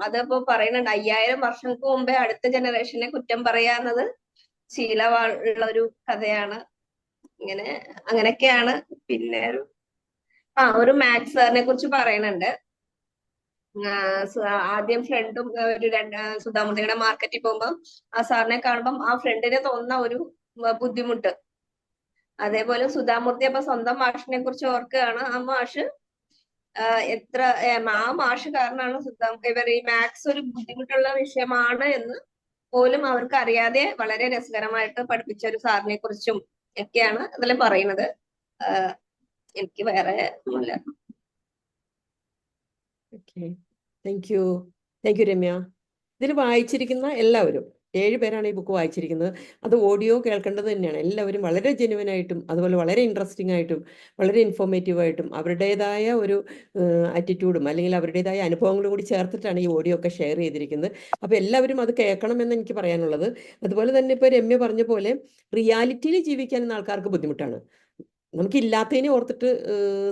അതിപ്പോ പറയുന്നുണ്ട് 5000 വർഷങ്ങൾക്ക് മുമ്പേ അടുത്ത ജനറേഷനെ കുറ്റം പറയാന്നത് ശീലമുള്ള ഒരു കഥയാണ്. അങ്ങനെയൊക്കെയാണ്. പിന്നെ ഒരു മാത്സ് സാറിനെ കുറിച്ച് പറയുന്നുണ്ട്. ആദ്യം ഫ്രണ്ടും സുധാമൂർത്തിയുടെ മാർക്കറ്റിൽ പോകുമ്പോൾ ആ സാറിനെ കാണുമ്പം ആ ഫ്രണ്ടിന് തോന്നുന്ന ഒരു ബുദ്ധിമുട്ട്, അതേപോലെ സുധാമൂർത്തി അപ്പൊ സ്വന്തം മാഷിനെ കുറിച്ച് ഓർക്കുകയാണ്. ആ മാഷ് കാരണമാണ് ഇവർ ഈ മാത്സ് ഒരു ബുദ്ധിമുട്ടുള്ള വിഷയമാണ് എന്ന് പോലും അവർക്ക് അറിയാതെ വളരെ രസകരമായിട്ട് പഠിപ്പിച്ച ഒരു സാറിനെ കുറിച്ചും ഒക്കെയാണ് അതിൽ പറയുന്നത്. എനിക്ക് വേറെ ഒന്നുമില്ല. Thank you Ramya. ഇതിൽ വായിച്ചിരിക്കുന്ന എല്ലാവരും 7 പേരാണ് ഈ ബുക്ക് വായിച്ചിരിക്കുന്നത്. അത് ഓഡിയോ കേൾക്കേണ്ടത് തന്നെയാണ്. എല്ലാവരും വളരെ ജെനുവനായിട്ടും അതുപോലെ വളരെ ഇൻട്രസ്റ്റിംഗ് ആയിട്ടും വളരെ ഇൻഫോർമേറ്റീവായിട്ടും അവരുടേതായ ഒരു ആറ്റിറ്റ്യൂഡും അല്ലെങ്കിൽ അവരുടേതായ അനുഭവങ്ങളും കൂടി ചേർത്തിട്ടാണ് ഈ ഓഡിയോ ഒക്കെ ഷെയർ ചെയ്തിരിക്കുന്നത്. അപ്പോൾ എല്ലാവരും അത് കേൾക്കണമെന്ന് എനിക്ക് പറയാനുള്ളത്. അതുപോലെ തന്നെ ഇപ്പോൾ രമ്യ പറഞ്ഞ പോലെ റിയാലിറ്റിയിൽ ജീവിക്കാൻ ആൾക്കാർക്ക് ബുദ്ധിമുട്ടാണ്. നമുക്കില്ലാത്തതിനെ ഓർത്തിട്ട്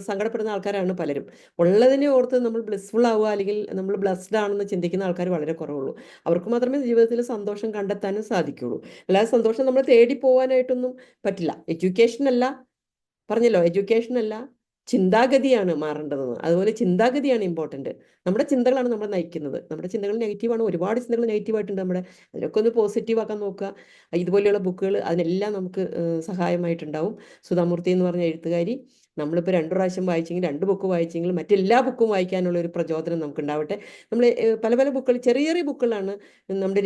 സങ്കടപ്പെടുന്ന ആൾക്കാരാണ് പലരും. ഉള്ളതിനെ ഓർത്ത് നമ്മൾ ബ്ലിസ്ഫുൾ ആവുക അല്ലെങ്കിൽ നമ്മൾ ബ്ലസ്ഡ് ആണെന്ന് ചിന്തിക്കുന്ന ആൾക്കാർ വളരെ കുറവുള്ളൂ. അവർക്ക് മാത്രമേ ജീവിതത്തിൽ സന്തോഷം കണ്ടെത്താനും സാധിക്കുകയുള്ളൂ. അല്ലാതെ സന്തോഷം നമ്മൾ തേടി പോകാനായിട്ടൊന്നും പറ്റില്ല. എഡ്യൂക്കേഷൻ അല്ല ചിന്താഗതിയാണ് മാറേണ്ടതെന്ന്. അതുപോലെ ചിന്താഗതിയാണ് ഇമ്പോർട്ടൻറ്റ്. നമ്മുടെ ചിന്തകളാണ് നമ്മളെ നയിക്കുന്നത്. നമ്മുടെ ചിന്തകൾ നെഗറ്റീവാണ്, ഒരുപാട് ചിന്തകൾ നെഗറ്റീവായിട്ടുണ്ട് നമ്മുടെ. അതിനൊക്കെ ഒന്ന് പോസിറ്റീവ് ആക്കാൻ നോക്കുക. ഇതുപോലെയുള്ള ബുക്കുകൾ അതിനെല്ലാം നമുക്ക് സഹായമായിട്ടുണ്ടാവും. സുധാമൂർത്തി എന്ന് പറഞ്ഞ എഴുത്തുകാരി നമ്മളിപ്പോൾ 2 പ്രാവശ്യം വായിച്ചെങ്കിൽ 2 ബുക്ക് വായിച്ചെങ്കിൽ മറ്റെല്ലാ ബുക്കും വായിക്കാനുള്ള ഒരു പ്രചോദനം നമുക്ക് ഉണ്ടാവട്ടെ. നമ്മൾ പല പല ബുക്കുകൾ, ചെറിയ ചെറിയ ബുക്കുകളാണ്. നമ്മുടെ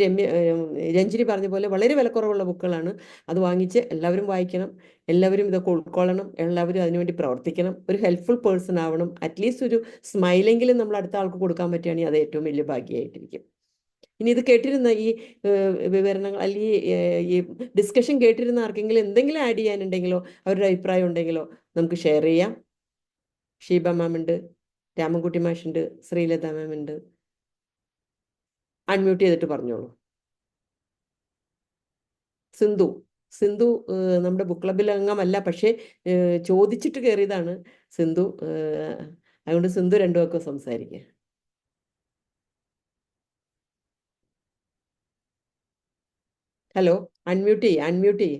രഞ്ജിനി പറഞ്ഞ പോലെ വളരെ വിലക്കുറവുള്ള ബുക്കുകളാണ്. അത് വാങ്ങിച്ച് എല്ലാവരും വായിക്കണം. എല്ലാവരും ഇതൊക്കെ ഉൾക്കൊള്ളണം. എല്ലാവരും അതിനുവേണ്ടി പ്രവർത്തിക്കണം. ഒരു ഹെൽപ്ഫുൾ പേഴ്സൺ ആവണം. അറ്റ്ലീസ്റ്റ് ഒരു സ്മൈലെങ്കിലും നമ്മൾ അടുത്ത ആൾക്ക് കൊടുക്കാൻ പറ്റുകയാണെങ്കിൽ അത് ഏറ്റവും വലിയ ഭാഗ്യമായിട്ടിരിക്കും. ഇനി ഇത് കേട്ടിരുന്ന ഈ വിവരണങ്ങൾ അല്ലെങ്കിൽ ഈ ഡിസ്കഷൻ കേട്ടിരുന്ന ആർക്കെങ്കിലും എന്തെങ്കിലും ആഡ് ചെയ്യാനുണ്ടെങ്കിലോ അവരുടെ അഭിപ്രായം ഉണ്ടെങ്കിലോ നമുക്ക് ഷെയർ ചെയ്യാം. ഷീബ മാം ഉണ്ട്, രാമൻകുട്ടി മാഷുണ്ട്, ശ്രീലത മാം ഉണ്ട്. അൺമ്യൂട്ട് ചെയ്തിട്ട് പറഞ്ഞോളൂ. സിന്ധു സിന്ധു നമ്മുടെ ബുക്ക് ക്ലബിൽ അംഗമല്ല, പക്ഷേ ചോദിച്ചിട്ട് കയറിയതാണ് സിന്ധു. അതുകൊണ്ട് സിന്ധു രണ്ടു വാക്ക് സംസാരിക്കുക. ഹലോ, അൺമ്യൂട്ട് ചെയ്യേ.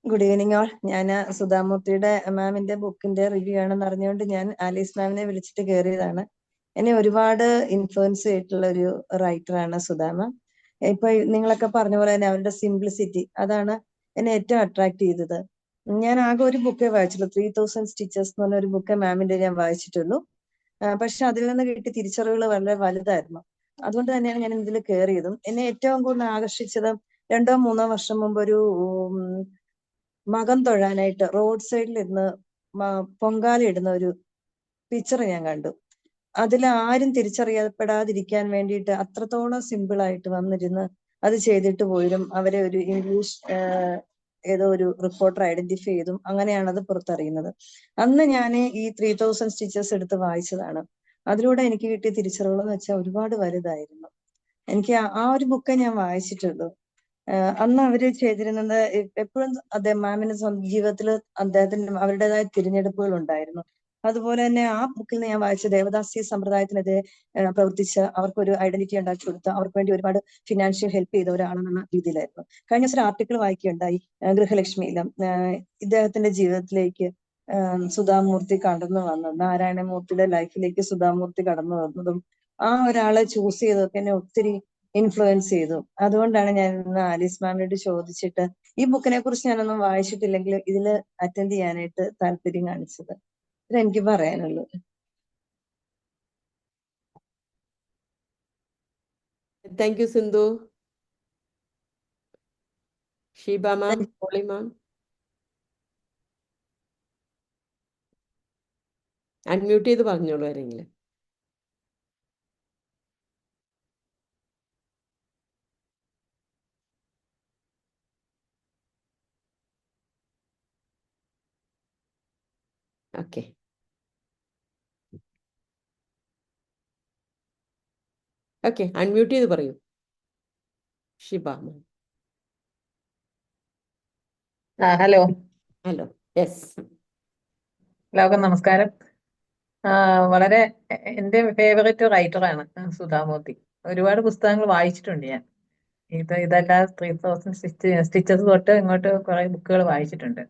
Good evening all. ഞാൻ സുധാമൂർത്തിയുടെ മാമിന്റെ ബുക്കിന്റെ റിവ്യൂ ആണെന്ന് അറിഞ്ഞുകൊണ്ട് ഞാൻ ആലീസ് മാമിനെ വിളിച്ചിട്ട് കയറിയതാണ്. എന്നെ ഒരുപാട് ഇൻഫ്ലുവൻസ് ചെയ്തിട്ടുള്ള ഒരു റൈറ്ററാണ് സുധാ മാം. ഇപ്പൊ നിങ്ങളൊക്കെ പറഞ്ഞ പോലെ തന്നെ അവരുടെ സിംപ്ലിസിറ്റി അതാണ് എന്നെ ഏറ്റവും അട്രാക്ട് ചെയ്തത്. ഞാൻ ആകെ ഒരു ബുക്കേ വായിച്ചുള്ളൂ, 3000 സ്റ്റിച്ചസ് എന്ന് പറഞ്ഞ ഒരു ബുക്കേ മാമിന്റെ ഞാൻ വായിച്ചിട്ടുള്ളൂ. പക്ഷെ അതിൽ നിന്ന് കിട്ടിയ തിരിച്ചറിവുകൾ വളരെ വലുതായിരുന്നു. അതുകൊണ്ട് തന്നെയാണ് ഞാൻ ഇതിൽ കയറിയതും. എന്നെ ഏറ്റവും കൂടുതൽ ആകർഷിച്ചത് 2-3 വർഷം മുമ്പ് ഒരു മകം തൊഴാനായിട്ട് റോഡ് സൈഡിൽ ഇരുന്ന് പൊങ്കാല ഇടുന്ന ഒരു പിക്ചർ ഞാൻ കണ്ടു. അതിൽ ആരും തിരിച്ചറിയപ്പെടാതിരിക്കാൻ വേണ്ടിയിട്ട് അത്രത്തോളം സിമ്പിൾ ആയിട്ട് വന്നിരുന്ന് അത് ചെയ്തിട്ട് പോലും അവരെ ഒരു ഇംഗ്ലീഷ് ഏതോ ഒരു റിപ്പോർട്ടർ ഐഡന്റിഫൈ ചെയ്തും അങ്ങനെയാണ് അത് പുറത്തറിയുന്നത്. അന്ന് ഞാൻ ഈ 3000 സ്റ്റിച്ചസ് എടുത്ത് വായിച്ചതാണ്. അതിലൂടെ എനിക്ക് കിട്ടിയ തിരിച്ചറിവുകൾ എന്ന് വെച്ചാൽ ഒരുപാട് വലുതായിരുന്നു. എനിക്ക് ആ ഒരു ബുക്കേ ഞാൻ വായിച്ചിട്ടുള്ളൂ. അന്ന് അവര് ചെയ്തിരുന്നത് എപ്പോഴും അദ്ദേഹം മാമിന്റെ സ്വന്തം ജീവിതത്തിൽ അദ്ദേഹത്തിന് അവരുടേതായ തിരഞ്ഞെടുപ്പുകൾ ഉണ്ടായിരുന്നു. അതുപോലെ തന്നെ ആ ബുക്കിൽ നിന്ന് ഞാൻ വായിച്ച ദേവദാസി സമ്പ്രദായത്തിനെതിരെ പ്രവർത്തിച്ച് അവർക്കൊരു ഐഡന്റിറ്റി ഉണ്ടാക്കി കൊടുത്ത് അവർക്ക് വേണ്ടി ഒരുപാട് ഫിനാൻഷ്യൽ ഹെൽപ്പ് ചെയ്ത ഒരാളെന്ന രീതിയിലായിരുന്നു. കഴിഞ്ഞ ദിവസം ഒരു ആർട്ടിക്കിൾ വായിക്കുകയുണ്ടായി, ഗൃഹലക്ഷ്മിയിലും ഇദ്ദേഹത്തിന്റെ ജീവിതത്തിലേക്ക് സുധാമൂർത്തി കടന്നു വന്നത്, നാരായണമൂർത്തിയുടെ ലൈഫിലേക്ക് സുധാമൂർത്തി കടന്നു വന്നതും ആ ഒരാളെ ചൂസ് ചെയ്തതൊക്കെ എന്നെ ഒത്തിരി ഇൻഫ്ലുവൻസ് ചെയ്തു. അതുകൊണ്ടാണ് ഞാൻ ഇന്ന് ആലീസ് മാമിനോട് ചോദിച്ചിട്ട് ഈ ബുക്കിനെ കുറിച്ച് ഞാനൊന്നും വായിച്ചിട്ടില്ലെങ്കിൽ ഇതിൽ അറ്റൻഡ് ചെയ്യാനായിട്ട് താല്പര്യം കാണിച്ചത്. ഇതെനിക്ക് പറയാനുള്ളൂ. Thank you Sindhu. Sheeba ma'am, Poly ma'am, unmute ചെയ്ത് പറഞ്ഞോളൂ ആരെങ്കിലും. ഓക്കെ, അൺമ്യൂട്ട് ചെയ്ത് പറയൂ ഷിബ മാം. ഹലോ. യെസ്. എല്ലാവർക്കും നമസ്കാരം. വളരെ എൻ്റെ ഫേവറേറ്റ് റൈറ്ററാണ് സുധാമൂർത്തി. ഒരുപാട് പുസ്തകങ്ങൾ വായിച്ചിട്ടുണ്ട് ഞാൻ. ഇതല്ലാതെ 3000 സ്റ്റിച്ചസ് തൊട്ട് ഇങ്ങോട്ട് കുറെ ബുക്കുകൾ വായിച്ചിട്ടുണ്ട്.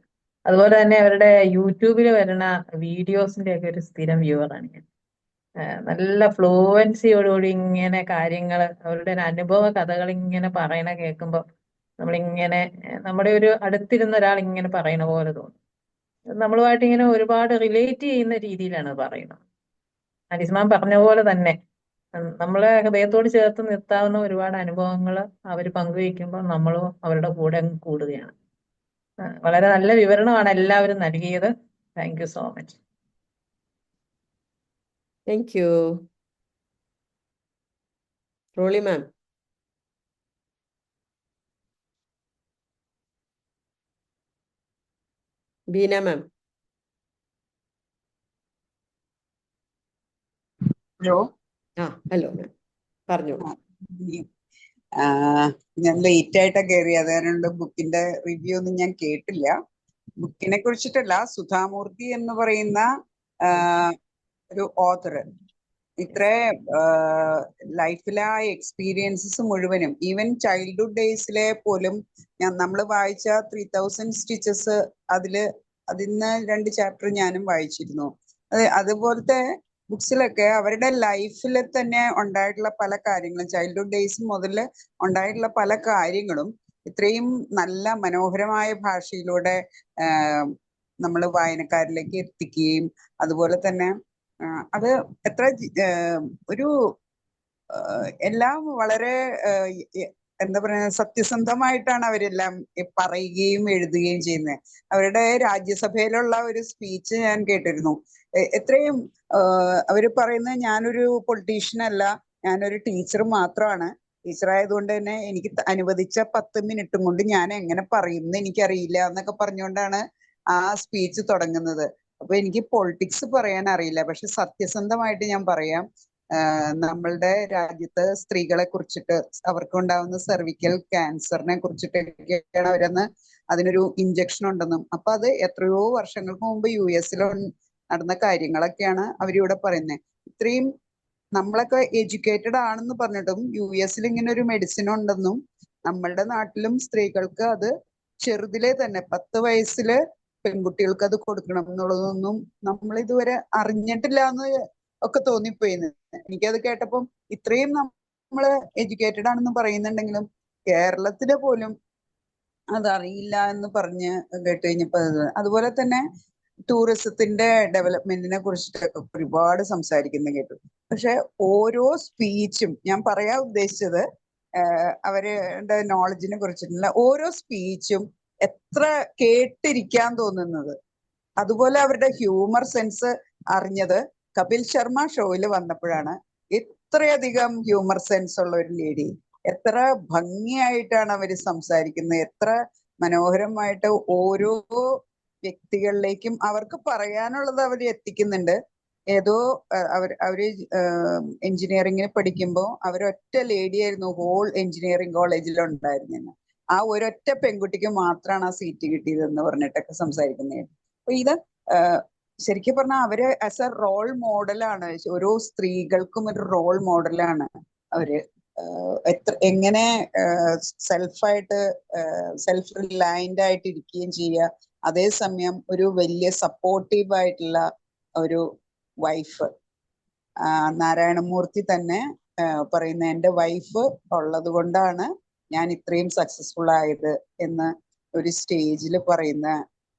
അതുപോലെ തന്നെ അവരുടെ യൂട്യൂബിൽ വരുന്ന വീഡിയോസിന്റെ ഒക്കെ ഒരു സ്ഥിരം വ്യൂവറാണ് ഞാൻ. നല്ല ഫ്ലുവൻസിയോടുകൂടി ഇങ്ങനെ കാര്യങ്ങൾ, അവരുടെ അനുഭവ കഥകൾ ഇങ്ങനെ പറയണ കേൾക്കുമ്പോൾ നമ്മളിങ്ങനെ നമ്മുടെ ഒരു അടുത്തിരുന്ന ഒരാൾ ഇങ്ങനെ പറയണ പോലെ തോന്നും. നമ്മളുമായിട്ട് ഇങ്ങനെ ഒരുപാട് റിലേറ്റ് ചെയ്യുന്ന രീതിയിലാണ് പറയുന്നത്. അലിസ്മാൻ പറഞ്ഞ പോലെ തന്നെ നമ്മളെ ഹൃദയത്തോട് ചേർത്ത് നിർത്താവുന്ന ഒരുപാട് അനുഭവങ്ങൾ അവർ പങ്കുവയ്ക്കുമ്പോൾ നമ്മളും അവരുടെ കൂടെ അങ്ങ് കൂടുകയാണ്. വളരെ നല്ല വിവരണമാണ് എല്ലാവരും നൽകിയത്. Thank you so much. Thank you. Roli ma'am. Beena ma'am. Hello. Hello ma'am, പറഞ്ഞോളൂ. ഞാൻ ലേറ്റ് ആയിട്ടാ കയറിയത്, അതുകൊണ്ട് ബുക്കിന്റെ റിവ്യൂ ഒന്നും ഞാൻ കേട്ടില്ല. ബുക്കിനെ കുറിച്ചിട്ടല്ല, സുധാമൂർത്തി എന്ന് പറയുന്ന ഒരു ഓഥർ ഇത്ര ലൈഫിലെ ആ എക്സ്പീരിയൻസസ് മുഴുവനും, ഈവൻ ചൈൽഡ്ഹുഡ് ഡേയ്സിലെ പോലും നമ്മൾ വായിച്ച 3000 സ്റ്റിച്ചസ് അതിന്ന് 2 ചാപ്റ്റർ ഞാനും വായിച്ചിരുന്നു. അതുപോലത്തെ ബുക്സിലൊക്കെ അവരുടെ ലൈഫിൽ തന്നെ ഉണ്ടായിട്ടുള്ള പല കാര്യങ്ങളും, ചൈൽഡ്ഹുഡ് ഡേയ്സ് മുതൽ ഉണ്ടായിട്ടുള്ള പല കാര്യങ്ങളും ഇത്രയും നല്ല മനോഹരമായ ഭാഷയിലൂടെ നമ്മൾ വായനക്കാരിലേക്ക് എത്തിക്കുകയും അതുപോലെ തന്നെ അത് എത്ര ഒരു എല്ലാം വളരെ എന്താ പറയുക, സത്യസന്ധമായിട്ടാണ് അവരെല്ലാം പറയുകയും എഴുതുകയും ചെയ്യുന്നത്. അവരുടെ രാജ്യസഭയിലുള്ള ഒരു സ്പീച്ച് ഞാൻ കേട്ടിരുന്നു. എത്രയും അവർ പറയുന്നത്, ഞാനൊരു പൊളിറ്റീഷ്യൻ അല്ല, ഞാനൊരു ടീച്ചർ മാത്രമാണ്. ടീച്ചർ ആയതുകൊണ്ട് തന്നെ എനിക്ക് അനുവദിച്ച 10 മിനിറ്റും കൊണ്ട് ഞാൻ എങ്ങനെ പറയുമെന്ന് എനിക്കറിയില്ല എന്നൊക്കെ പറഞ്ഞുകൊണ്ടാണ് ആ സ്പീച്ച് തുടങ്ങുന്നത്. അപ്പൊ എനിക്ക് പൊളിറ്റിക്സ് പറയാൻ അറിയില്ല, പക്ഷെ സത്യസന്ധമായിട്ട് ഞാൻ പറയാം, നമ്മളുടെ രാജ്യത്ത് സ്ത്രീകളെ കുറിച്ചിട്ട് അവർക്കുണ്ടാവുന്ന സെർവിക്കൽ ക്യാൻസറിനെ കുറിച്ചിട്ടൊക്കെയാണ് അവരെന്ന് അതിനൊരു ഇഞ്ചക്ഷൻ ഉണ്ടെന്നും അപ്പൊ അത് എത്രയോ വർഷങ്ങൾക്ക് മുമ്പ് US നടന്ന കാര്യങ്ങളൊക്കെയാണ് അവരിവിടെ പറയുന്നത്. ഇത്രയും നമ്മളൊക്കെ എഡ്യൂക്കേറ്റഡ് ആണെന്ന് പറഞ്ഞിട്ടും US ഇങ്ങനെ ഒരു മെഡിസിൻ ഉണ്ടെന്നും നമ്മളുടെ നാട്ടിലും സ്ത്രീകൾക്ക് അത് ചെറുതിലെ തന്നെ 10 വയസ്സില് പെൺകുട്ടികൾക്ക് അത് കൊടുക്കണം എന്നുള്ളതൊന്നും നമ്മൾ ഇതുവരെ അറിഞ്ഞിട്ടില്ല എന്ന് ഒക്കെ തോന്നിപ്പോയി. എനിക്കത് കേട്ടപ്പം ഇത്രയും നമ്മള് എഡ്യൂക്കേറ്റഡ് ആണെന്ന് പറയുന്നുണ്ടെങ്കിലും കേരളത്തില് പോലും അതറിയില്ല എന്ന് പറഞ്ഞ് കേട്ട് കഴിഞ്ഞപ്പോ അതുപോലെ തന്നെ ടൂറിസത്തിന്റെ ഡെവലപ്മെന്റിനെ കുറിച്ചിട്ട് ഒരുപാട് സംസാരിക്കുന്ന കേട്ടു. പക്ഷെ ഓരോ സ്പീച്ചും ഞാൻ പറയാൻ ഉദ്ദേശിച്ചത് അവരുടെ നോളജിനെ കുറിച്ചിട്ടുള്ള ഓരോ സ്പീച്ചും എത്ര കേട്ടിരിക്കാൻ തോന്നുന്നത്. അതുപോലെ അവരുടെ ഹ്യൂമർ സെൻസ് അറിഞ്ഞത് കപിൽ ശർമ്മ ഷോയിൽ വന്നപ്പോഴാണ്. ഇത്രയധികം ഹ്യൂമർ സെൻസ് ഉള്ള ഒരു ലേഡി, എത്ര ഭംഗിയായിട്ടാണ് അവര് സംസാരിക്കുന്നത്, എത്ര മനോഹരമായിട്ട് ഓരോ വ്യക്തികളിലേക്കും അവർക്ക് പറയാനുള്ളത് അവർ എത്തിക്കുന്നുണ്ട്. ഏതോ അവര് എഞ്ചിനീയറിംഗിന് പഠിക്കുമ്പോൾ അവരൊറ്റ ലേഡി ആയിരുന്നു ഹോൾ എഞ്ചിനീയറിംഗ് കോളേജിൽ ഉണ്ടായിരുന്നത്. ആ ഒരൊറ്റ പെൺകുട്ടിക്ക് മാത്രമാണ് ആ സീറ്റ് കിട്ടിയതെന്ന് പറഞ്ഞിട്ടൊക്കെ സംസാരിക്കുന്നത്. അപ്പൊ ഇത് ശരിക്കും പറഞ്ഞാൽ അവര് ആസ് എ റോൾ മോഡലാണ്, ഓരോ സ്ത്രീകൾക്കും ഒരു റോൾ മോഡലാണ് അവര്. എങ്ങനെ സെൽഫ് റിലയന്റ് ആയിട്ട് ഇരിക്കുകയും ചെയ്യുക, അതേസമയം ഒരു വലിയ സപ്പോർട്ടീവ് ആയിട്ടുള്ള ഒരു വൈഫ്. നാരായണമൂർത്തി തന്നെ പറയുന്ന എന്റെ വൈഫ് ഉള്ളത് കൊണ്ടാണ് ഞാൻ ഇത്രയും സക്സസ്ഫുൾ ആയത് എന്ന് ഒരു സ്റ്റേജിൽ പറയുന്ന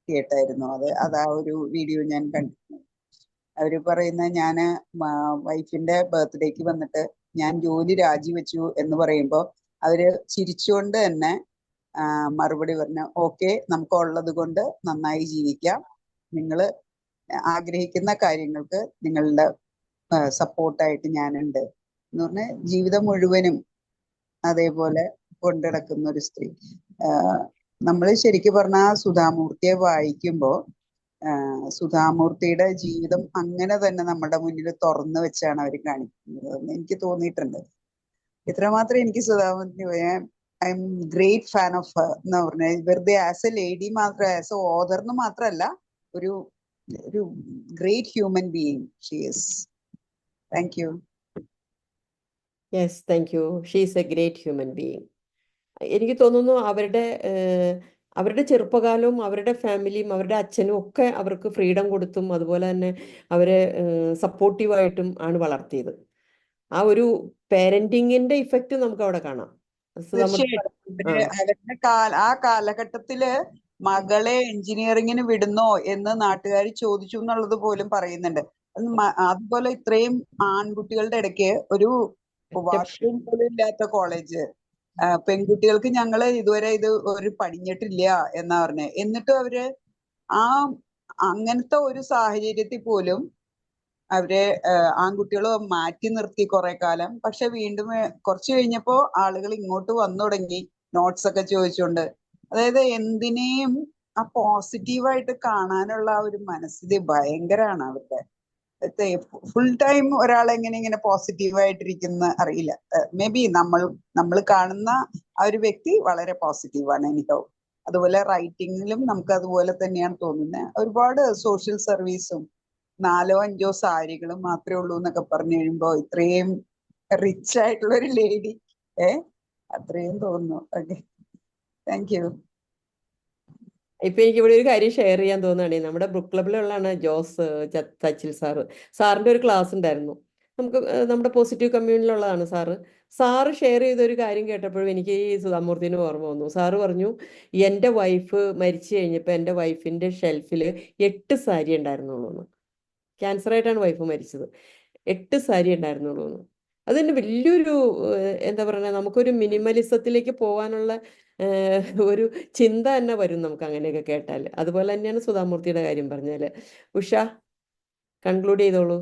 കേട്ടായിരുന്നു. അത് ആ ഒരു വീഡിയോ ഞാൻ കണ്ടിരുന്നു. അവര് പറയുന്ന ഞാന് വൈഫിന്റെ ബർത്ത്ഡേക്ക് വന്നിട്ട് ഞാൻ ജോലി രാജിവെച്ചു എന്ന് പറയുമ്പോൾ അവര് ചിരിച്ചുകൊണ്ട് തന്നെ മറുപടി പറഞ്ഞു, ഓക്കെ, നമുക്ക് ഉള്ളത് കൊണ്ട് നന്നായി ജീവിക്കാം, നിങ്ങൾ ആഗ്രഹിക്കുന്ന കാര്യങ്ങൾക്ക് നിങ്ങളുടെ സപ്പോർട്ടായിട്ട് ഞാനുണ്ട് എന്ന് പറഞ്ഞ് ജീവിതം മുഴുവനും അതേപോലെ കൊണ്ടുനടക്കുന്ന ഒരു സ്ത്രീ. നമ്മൾ ശരിക്കും പറഞ്ഞാൽ സുധാമൂർത്തിയെ വായിക്കുമ്പോൾ സുധാമൂർത്തിയുടെ ജീവിതം അങ്ങനെ തന്നെ നമ്മുടെ മുന്നിൽ തുറന്നു വെച്ചാണ് അവർ കാണിക്കുന്നത് എന്ന് എനിക്ക് തോന്നിയിട്ടുണ്ട്. ഇത്രമാത്രം എനിക്ക് Sudha Murty I M great fan of her എന്ന് പറഞ്ഞാൽ വെറുതെ ആസ് എ ലേഡി മാത്രം, ആസ് എ ഓതർ എന്ന് മാത്രമല്ല, ഒരു great human being she is. Thank you. Yes, thank you. She is A great human being. എനിക്ക് തോന്നുന്നു അവരുടെ ചെറുപ്പകാലവും അവരുടെ ഫാമിലിയും അവരുടെ അച്ഛനും ഒക്കെ അവർക്ക് ഫ്രീഡം കൊടുത്തും അതുപോലെ തന്നെ അവരെ സപ്പോർട്ടീവായിട്ടും ആണ് വളർത്തിയത്. ആ ഒരു പേരന്റിങ്ങിന്റെ ഇഫക്റ്റ് നമുക്ക് അവിടെ കാണാം. അവരുടെ ആ കാലഘട്ടത്തില് മകളെ എഞ്ചിനീയറിങ്ങിന് വിടുന്നോ എന്ന് നാട്ടുകാർ ചോദിച്ചു എന്നുള്ളത് പോലും പറയുന്നുണ്ട്. അതുപോലെ ഇത്രയും ആൺകുട്ടികളുടെ ഇടയ്ക്ക് ഒരു വാഷ്റൂം പോലും ഇല്ലാത്ത കോളേജ്, പെൺകുട്ടികൾക്ക് ഞങ്ങള് ഇതുവരെ ഇത് ഒരു പടിഞ്ഞിട്ടില്ല എന്നാ പറഞ്ഞത്. എന്നിട്ടും അവര് അങ്ങനത്തെ ഒരു സാഹചര്യത്തിൽ പോലും അവരെ ആൺകുട്ടികൾ മാറ്റി നിർത്തി കുറെ കാലം. പക്ഷെ വീണ്ടും കുറച്ച് കഴിഞ്ഞപ്പോ ആളുകൾ ഇങ്ങോട്ട് വന്നു തുടങ്ങി നോട്ട്സ് ഒക്കെ ചോദിച്ചുകൊണ്ട്. അതായത് എന്തിനേയും ആ പോസിറ്റീവായിട്ട് കാണാനുള്ള ആ ഒരു മനസ്ഥിതി ഭയങ്കരമാണ് അവരുടെ. ഫുൾ ടൈം ഒരാൾ ഇങ്ങനെ പോസിറ്റീവായിട്ടിരിക്കുന്ന അറിയില്ല. മേ ബി നമ്മൾ കാണുന്ന ആ ഒരു വ്യക്തി വളരെ പോസിറ്റീവാണ് എനിക്കോ. അതുപോലെ റൈറ്റിങ്ങിലും നമുക്ക് അതുപോലെ തന്നെയാണ് തോന്നുന്നത്. ഒരുപാട് സോഷ്യൽ സർവീസും 4 or 5 സാരികളും മാത്രമേ ഉള്ളൂ എന്നൊക്കെ പറഞ്ഞു കഴിയുമ്പോ ഇത്രയും റിച്ച് ആയിട്ടുള്ള ഒരു ലേഡി അത്രയും തോന്നുന്നു. Okay, thank U. ഇപ്പൊ എനിക്ക് ഇവിടെ ഒരു കാര്യം ഷെയർ ചെയ്യാൻ തോന്നുകയാണെ, നമ്മുടെ ബുക്ക് ക്ലബിലുള്ളതാണ് ജോസ് തച്ചിൽ സാറിന്റെ ഒരു ക്ലാസ് ഉണ്ടായിരുന്നു. നമുക്ക് നമ്മുടെ പോസിറ്റീവ് കമ്മ്യൂണിറ്റിയിലുള്ളതാണ് സാറ് ഷെയർ ചെയ്ത ഒരു കാര്യം കേട്ടപ്പോഴും എനിക്ക് ഈ സുധാമൂർത്തിനെ ഓർമ്മ വന്നു. സാറ് പറഞ്ഞു, എൻ്റെ വൈഫ് മരിച്ചു കഴിഞ്ഞപ്പോൾ എൻ്റെ വൈഫിൻ്റെ ഷെൽഫിൽ 8 സാരി ഉണ്ടായിരുന്നുള്ളൂ എന്ന്. ക്യാൻസറായിട്ടാണ് വൈഫ് മരിച്ചത്. 8 സാരി ഉണ്ടായിരുന്നുള്ളൂ എന്ന്. അത് തന്നെ വലിയൊരു എന്താ പറയുക, നമുക്കൊരു മിനിമലിസത്തിലേക്ക് പോകാനുള്ള ഒരു ചിന്ത തന്നെ വരും നമുക്ക് അങ്ങനെയൊക്കെ കേട്ടാൽ. അതുപോലെ തന്നെയാണ് സുധാമൂർത്തിയുടെ കാര്യം പറഞ്ഞാൽ. ഉഷ, കൺക്ലൂഡ് ചെയ്തോളൂ.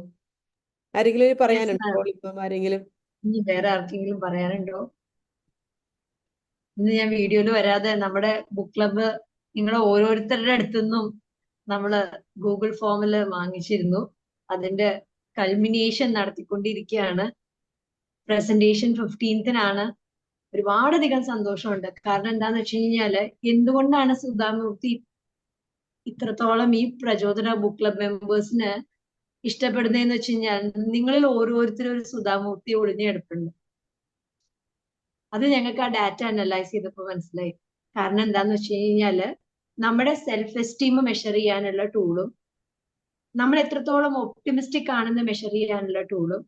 ആരെങ്കിലും പറയാനുണ്ടോ? ഇപ്പം ആരെങ്കിലും ഇനി വേറെ ആർക്കെങ്കിലും പറയാനുണ്ടോ? ഇന്ന് ഞാൻ വീഡിയോയിൽ വരാതെ നമ്മുടെ ബുക്ക് ക്ലബ്ബ് നിങ്ങളുടെ ഓരോരുത്തരുടെ അടുത്തുനിന്നും നമ്മള് ഗൂഗിൾ ഫോമിൽ വാങ്ങിച്ചിരുന്നു. അതിന്റെ കൾമിനേഷൻ നടത്തിക്കൊണ്ടിരിക്കുകയാണ്. പ്രസന്റേഷൻ 15-നാണ്. ഒരുപാടധികം സന്തോഷമുണ്ട്. കാരണം എന്താന്ന് വെച്ച് കഴിഞ്ഞാല് എന്തുകൊണ്ടാണ് സുധാമൂർത്തി ഇത്രത്തോളം ഈ പ്രചോദന ബുക്ക് ക്ലബ് മെമ്പേഴ്സിന് ഇഷ്ടപ്പെടുന്നതെന്ന് വെച്ച് കഴിഞ്ഞാൽ നിങ്ങളിൽ ഓരോരുത്തരും ഒരു സുധാമൂർത്തി ഒളിഞ്ഞെടുപ്പുണ്ട്. അത് ഞങ്ങൾക്ക് ആ ഡാറ്റ അനലൈസ് ചെയ്തപ്പോൾ മനസ്സിലായി. കാരണം എന്താന്ന് വെച്ച് കഴിഞ്ഞാല് നമ്മുടെ സെൽഫ് എസ്റ്റീം മെഷർ ചെയ്യാനുള്ള ടൂളും നമ്മൾ എത്രത്തോളം ഒപ്റ്റിമിസ്റ്റിക് ആണെന്ന് മെഷർ ചെയ്യാനുള്ള ടൂളും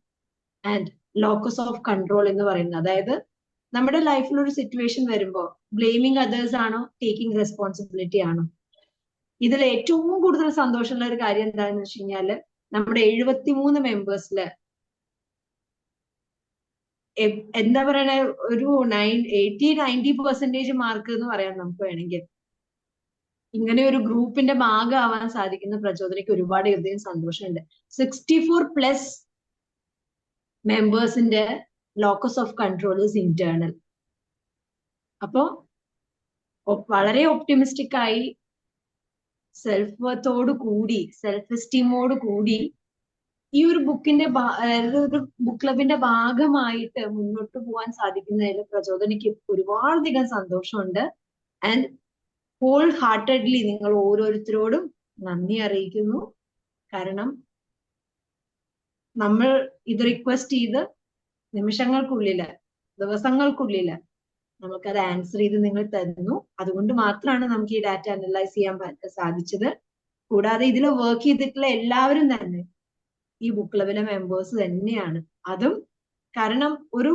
ആൻഡ് ലോക്കസ് ഓഫ് കൺട്രോൾ എന്ന് പറയുന്നത്, അതായത് നമ്മുടെ ലൈഫിൽ ഒരു സിറ്റുവേഷൻ വരുമ്പോൾ ബ്ലെയിമിങ് അതേഴ്സ് ആണോ ടേക്കിംഗ് റെസ്പോൺസിബിലിറ്റി ആണോ? ഇതിൽ ഏറ്റവും കൂടുതൽ സന്തോഷമുള്ള ഒരു കാര്യം എന്താണെന്ന് വെച്ച് കഴിഞ്ഞാല് നമ്മുടെ 73 മെമ്പേഴ്സില് എന്താ പറയണ ഒരു 80-90% മാർക്ക് എന്ന് പറയാം നമുക്ക് വേണമെങ്കിൽ. ഇങ്ങനെ ഒരു ഗ്രൂപ്പിന്റെ ഭാഗമാവാൻ സാധിക്കുന്ന പ്രചോദനയ്ക്ക് ഒരുപാട് അധികം സന്തോഷമുണ്ട്. 64+ മെമ്പേഴ്സിന്റെ locus of control is internal. അപ്പോ വളരെ ഒപ്റ്റിമിസ്റ്റിക് ആയി സെൽഫ് വर्थോട് കൂടി സെൽഫ് എസ്റ്റീമോട് കൂടി ഈ ഒരു ബുക്കിന്റെ ഒരു ബുക്ക് ക്ലബിന്റെ ഭാഗമായിട്ട് മുന്നോട്ട് പോകാൻ സാധിക്കുന്നതിൽ പ്രചോദനയ്ക്ക് ഒരുപാടധികം സന്തോഷമുണ്ട്. ആൻഡ് ഹോൾ ഹാർട്ടഡ്ലി നിങ്ങൾ ഓരോരുത്തരോടും നന്ദി അറിയിക്കുന്നു. കാരണം നമ്മൾ ഇത് റിക്വസ്റ്റ് ചെയ്ത് നിമിഷങ്ങൾക്കുള്ളില് ദിവസങ്ങൾക്കുള്ളില് നമുക്കത് ആൻസർ ചെയ്ത് നിങ്ങൾ തരുന്നു. അതുകൊണ്ട് മാത്രമാണ് നമുക്ക് ഈ ഡാറ്റ അനലൈസ് ചെയ്യാൻ സാധിച്ചത്. കൂടാതെ ഇതിൽ വർക്ക് ചെയ്തിട്ടുള്ള എല്ലാവരും തന്നെ ഈ ബുക്ക് ക്ലബിലെ മെമ്പേഴ്സ് തന്നെയാണ്. അതും കാരണം ഒരു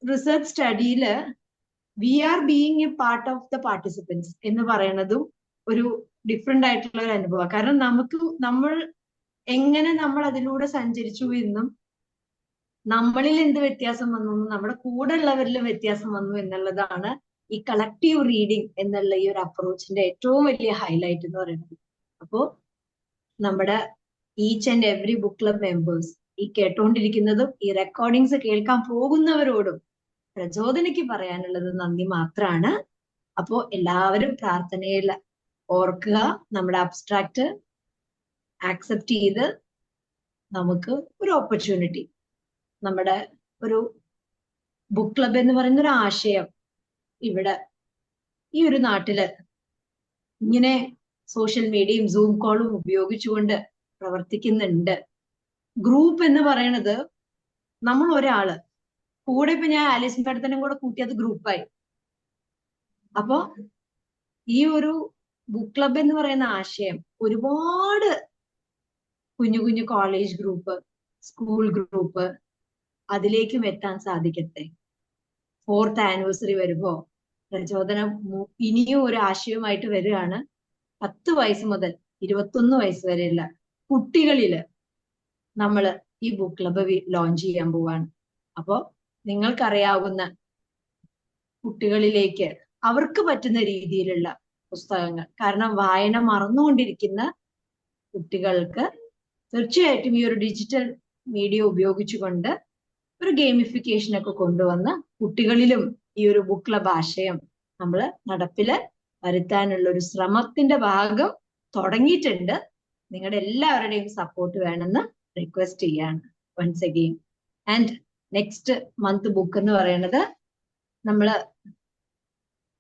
റിസർച്ച് സ്റ്റഡിയില് we are being a part of the participants എന്ന് പറയുന്നതും ഒരു ഡിഫറെന്റ് ആയിട്ടുള്ള ഒരു അനുഭവമാണ്. കാരണം നമ്മൾ എങ്ങനെ നമ്മൾ അതിലൂടെ സഞ്ചരിച്ചു എന്നും നമ്മളിൽ എന്ത് വ്യത്യാസം വന്നു എന്നും നമ്മുടെ കൂടെ ഉള്ളവരിലും വ്യത്യാസം വന്നു എന്നുള്ളതാണ് ഈ കളക്റ്റീവ് റീഡിങ് എന്നുള്ള ഈ ഒരു അപ്രോച്ചിന്റെ ഏറ്റവും വലിയ ഹൈലൈറ്റ് എന്ന് പറയുന്നത്. അപ്പോ നമ്മുടെ each and every book club members, ഈ കേട്ടോണ്ടിരിക്കുന്നതും ഈ റെക്കോർഡിങ്സ് കേൾക്കാൻ പോകുന്നവരോടും പ്രചോദനയ്ക്ക് പറയാനുള്ളത് നന്ദി മാത്രമാണ്. അപ്പോ എല്ലാവരും പ്രാർത്ഥനയിൽ ഓർക്കുക, നമ്മുടെ അബ്സ്ട്രാക്ട് ആക്സെപ്റ്റ് ചെയ്ത് നമുക്ക് ഒരു ഓപ്പർച്യൂണിറ്റി, നമ്മുടെ ഒരു ബുക്ക് ക്ലബ് എന്ന് പറയുന്ന ഒരു ആശയം ഇവിടെ ഈ ഒരു നാട്ടില് ഇങ്ങനെ സോഷ്യൽ മീഡിയയും സൂം കോളും ഉപയോഗിച്ചുകൊണ്ട് പ്രവർത്തിക്കുന്നുണ്ട്. ഗ്രൂപ്പ് എന്ന് പറയുന്നത് നമ്മൾ ഒരാള് കൂടെ, ഇപ്പൊ ഞാൻ ആലീസ് മാഡത്തിനും കൂടെ കൂട്ടിയത് ഗ്രൂപ്പായി. അപ്പോ ഈ ഒരു ബുക്ക് ക്ലബ് എന്ന് പറയുന്ന ആശയം ഒരുപാട് കുഞ്ഞു കുഞ്ഞു കോളേജ് ഗ്രൂപ്പ്, സ്കൂൾ ഗ്രൂപ്പ്, അതിലേക്കും എത്താൻ സാധിക്കട്ടെ. 4th ആനിവേഴ്സറി വരുമ്പോ പ്രചോദനം ഇനിയും ഒരു ആശയവുമായിട്ട് വരികയാണ്. 10 വയസ്സ് മുതൽ 21 വയസ്സ് വരെയുള്ള കുട്ടികളില് നമ്മള് ഈ ബുക്ക് ക്ലബ് ലോഞ്ച് ചെയ്യാൻ പോവാണ്. അപ്പോ നിങ്ങൾക്കറിയാവുന്ന കുട്ടികളിലേക്ക് അവർക്ക് പറ്റുന്ന രീതിയിലുള്ള പുസ്തകങ്ങൾ, കാരണം വായന മറന്നുകൊണ്ടിരിക്കുന്ന കുട്ടികൾക്ക് തീർച്ചയായിട്ടും ഈ ഒരു ഡിജിറ്റൽ മീഡിയ ഉപയോഗിച്ചുകൊണ്ട് ഒരു ഗെയിമിഫിക്കേഷൻ ഒക്കെ കൊണ്ടുവന്ന് കുട്ടികളിലും ഈ ഒരു ബുക്ക് ക്ലബ് ആശയം നമ്മൾ നടപ്പില് വരുത്താനുള്ള ഒരു ശ്രമത്തിന്റെ ഭാഗം തുടങ്ങിയിട്ടുണ്ട്. നിങ്ങളുടെ എല്ലാവരുടെയും സപ്പോർട്ട് വേണമെന്ന് റിക്വസ്റ്റ് ചെയ്യാണ് once again. And next month book എന്ന് പറയുന്നത് നമ്മള്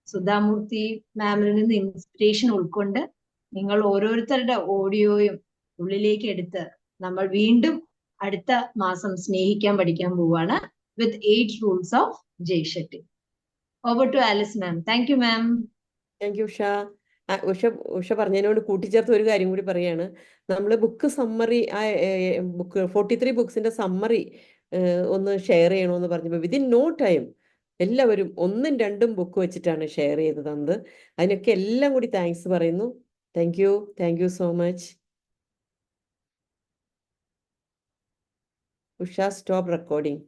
സുധാമൂർത്തി മാമിൽ നിന്ന് ഇൻസ്പിറേഷൻ ഉൾക്കൊണ്ട് നിങ്ങൾ ഓരോരുത്തരുടെ ഓഡിയോയും ഉള്ളിലേക്ക് എടുത്ത് നമ്മൾ വീണ്ടും അടുത്ത മാസം സ്നേഹിക്കാൻ പഠിക്കാൻ പോവാണ് with 8 rules of Jay Shetty. Over to Alice ma'am. Thank you ma'am. Thank you Usha. Usha പറഞ്ഞതിനോട് കൂട്ടിച്ചേർത്ത് ഒരു കാര്യം കൂടി പറയാണ്. നമ്മൾ ബുക്ക് സമ്മറി, ബുക്ക് 43 ബുക്സിന്റെ സമ്മറി ഒന്ന് ഷെയർ ചെയ്യണമെന്ന് പറഞ്ഞപ്പോൾ വിതിൻ നോ ടൈം എല്ലാവരും 1ഉം 2ഉം ബുക്ക് വെച്ചിട്ടാണ് ഷെയർ ചെയ്ത് തന്നത്. അതിനൊക്കെ എല്ലാം കൂടി താങ്ക്സ് പറയുന്നു. Thank you so much. Usha stop recording.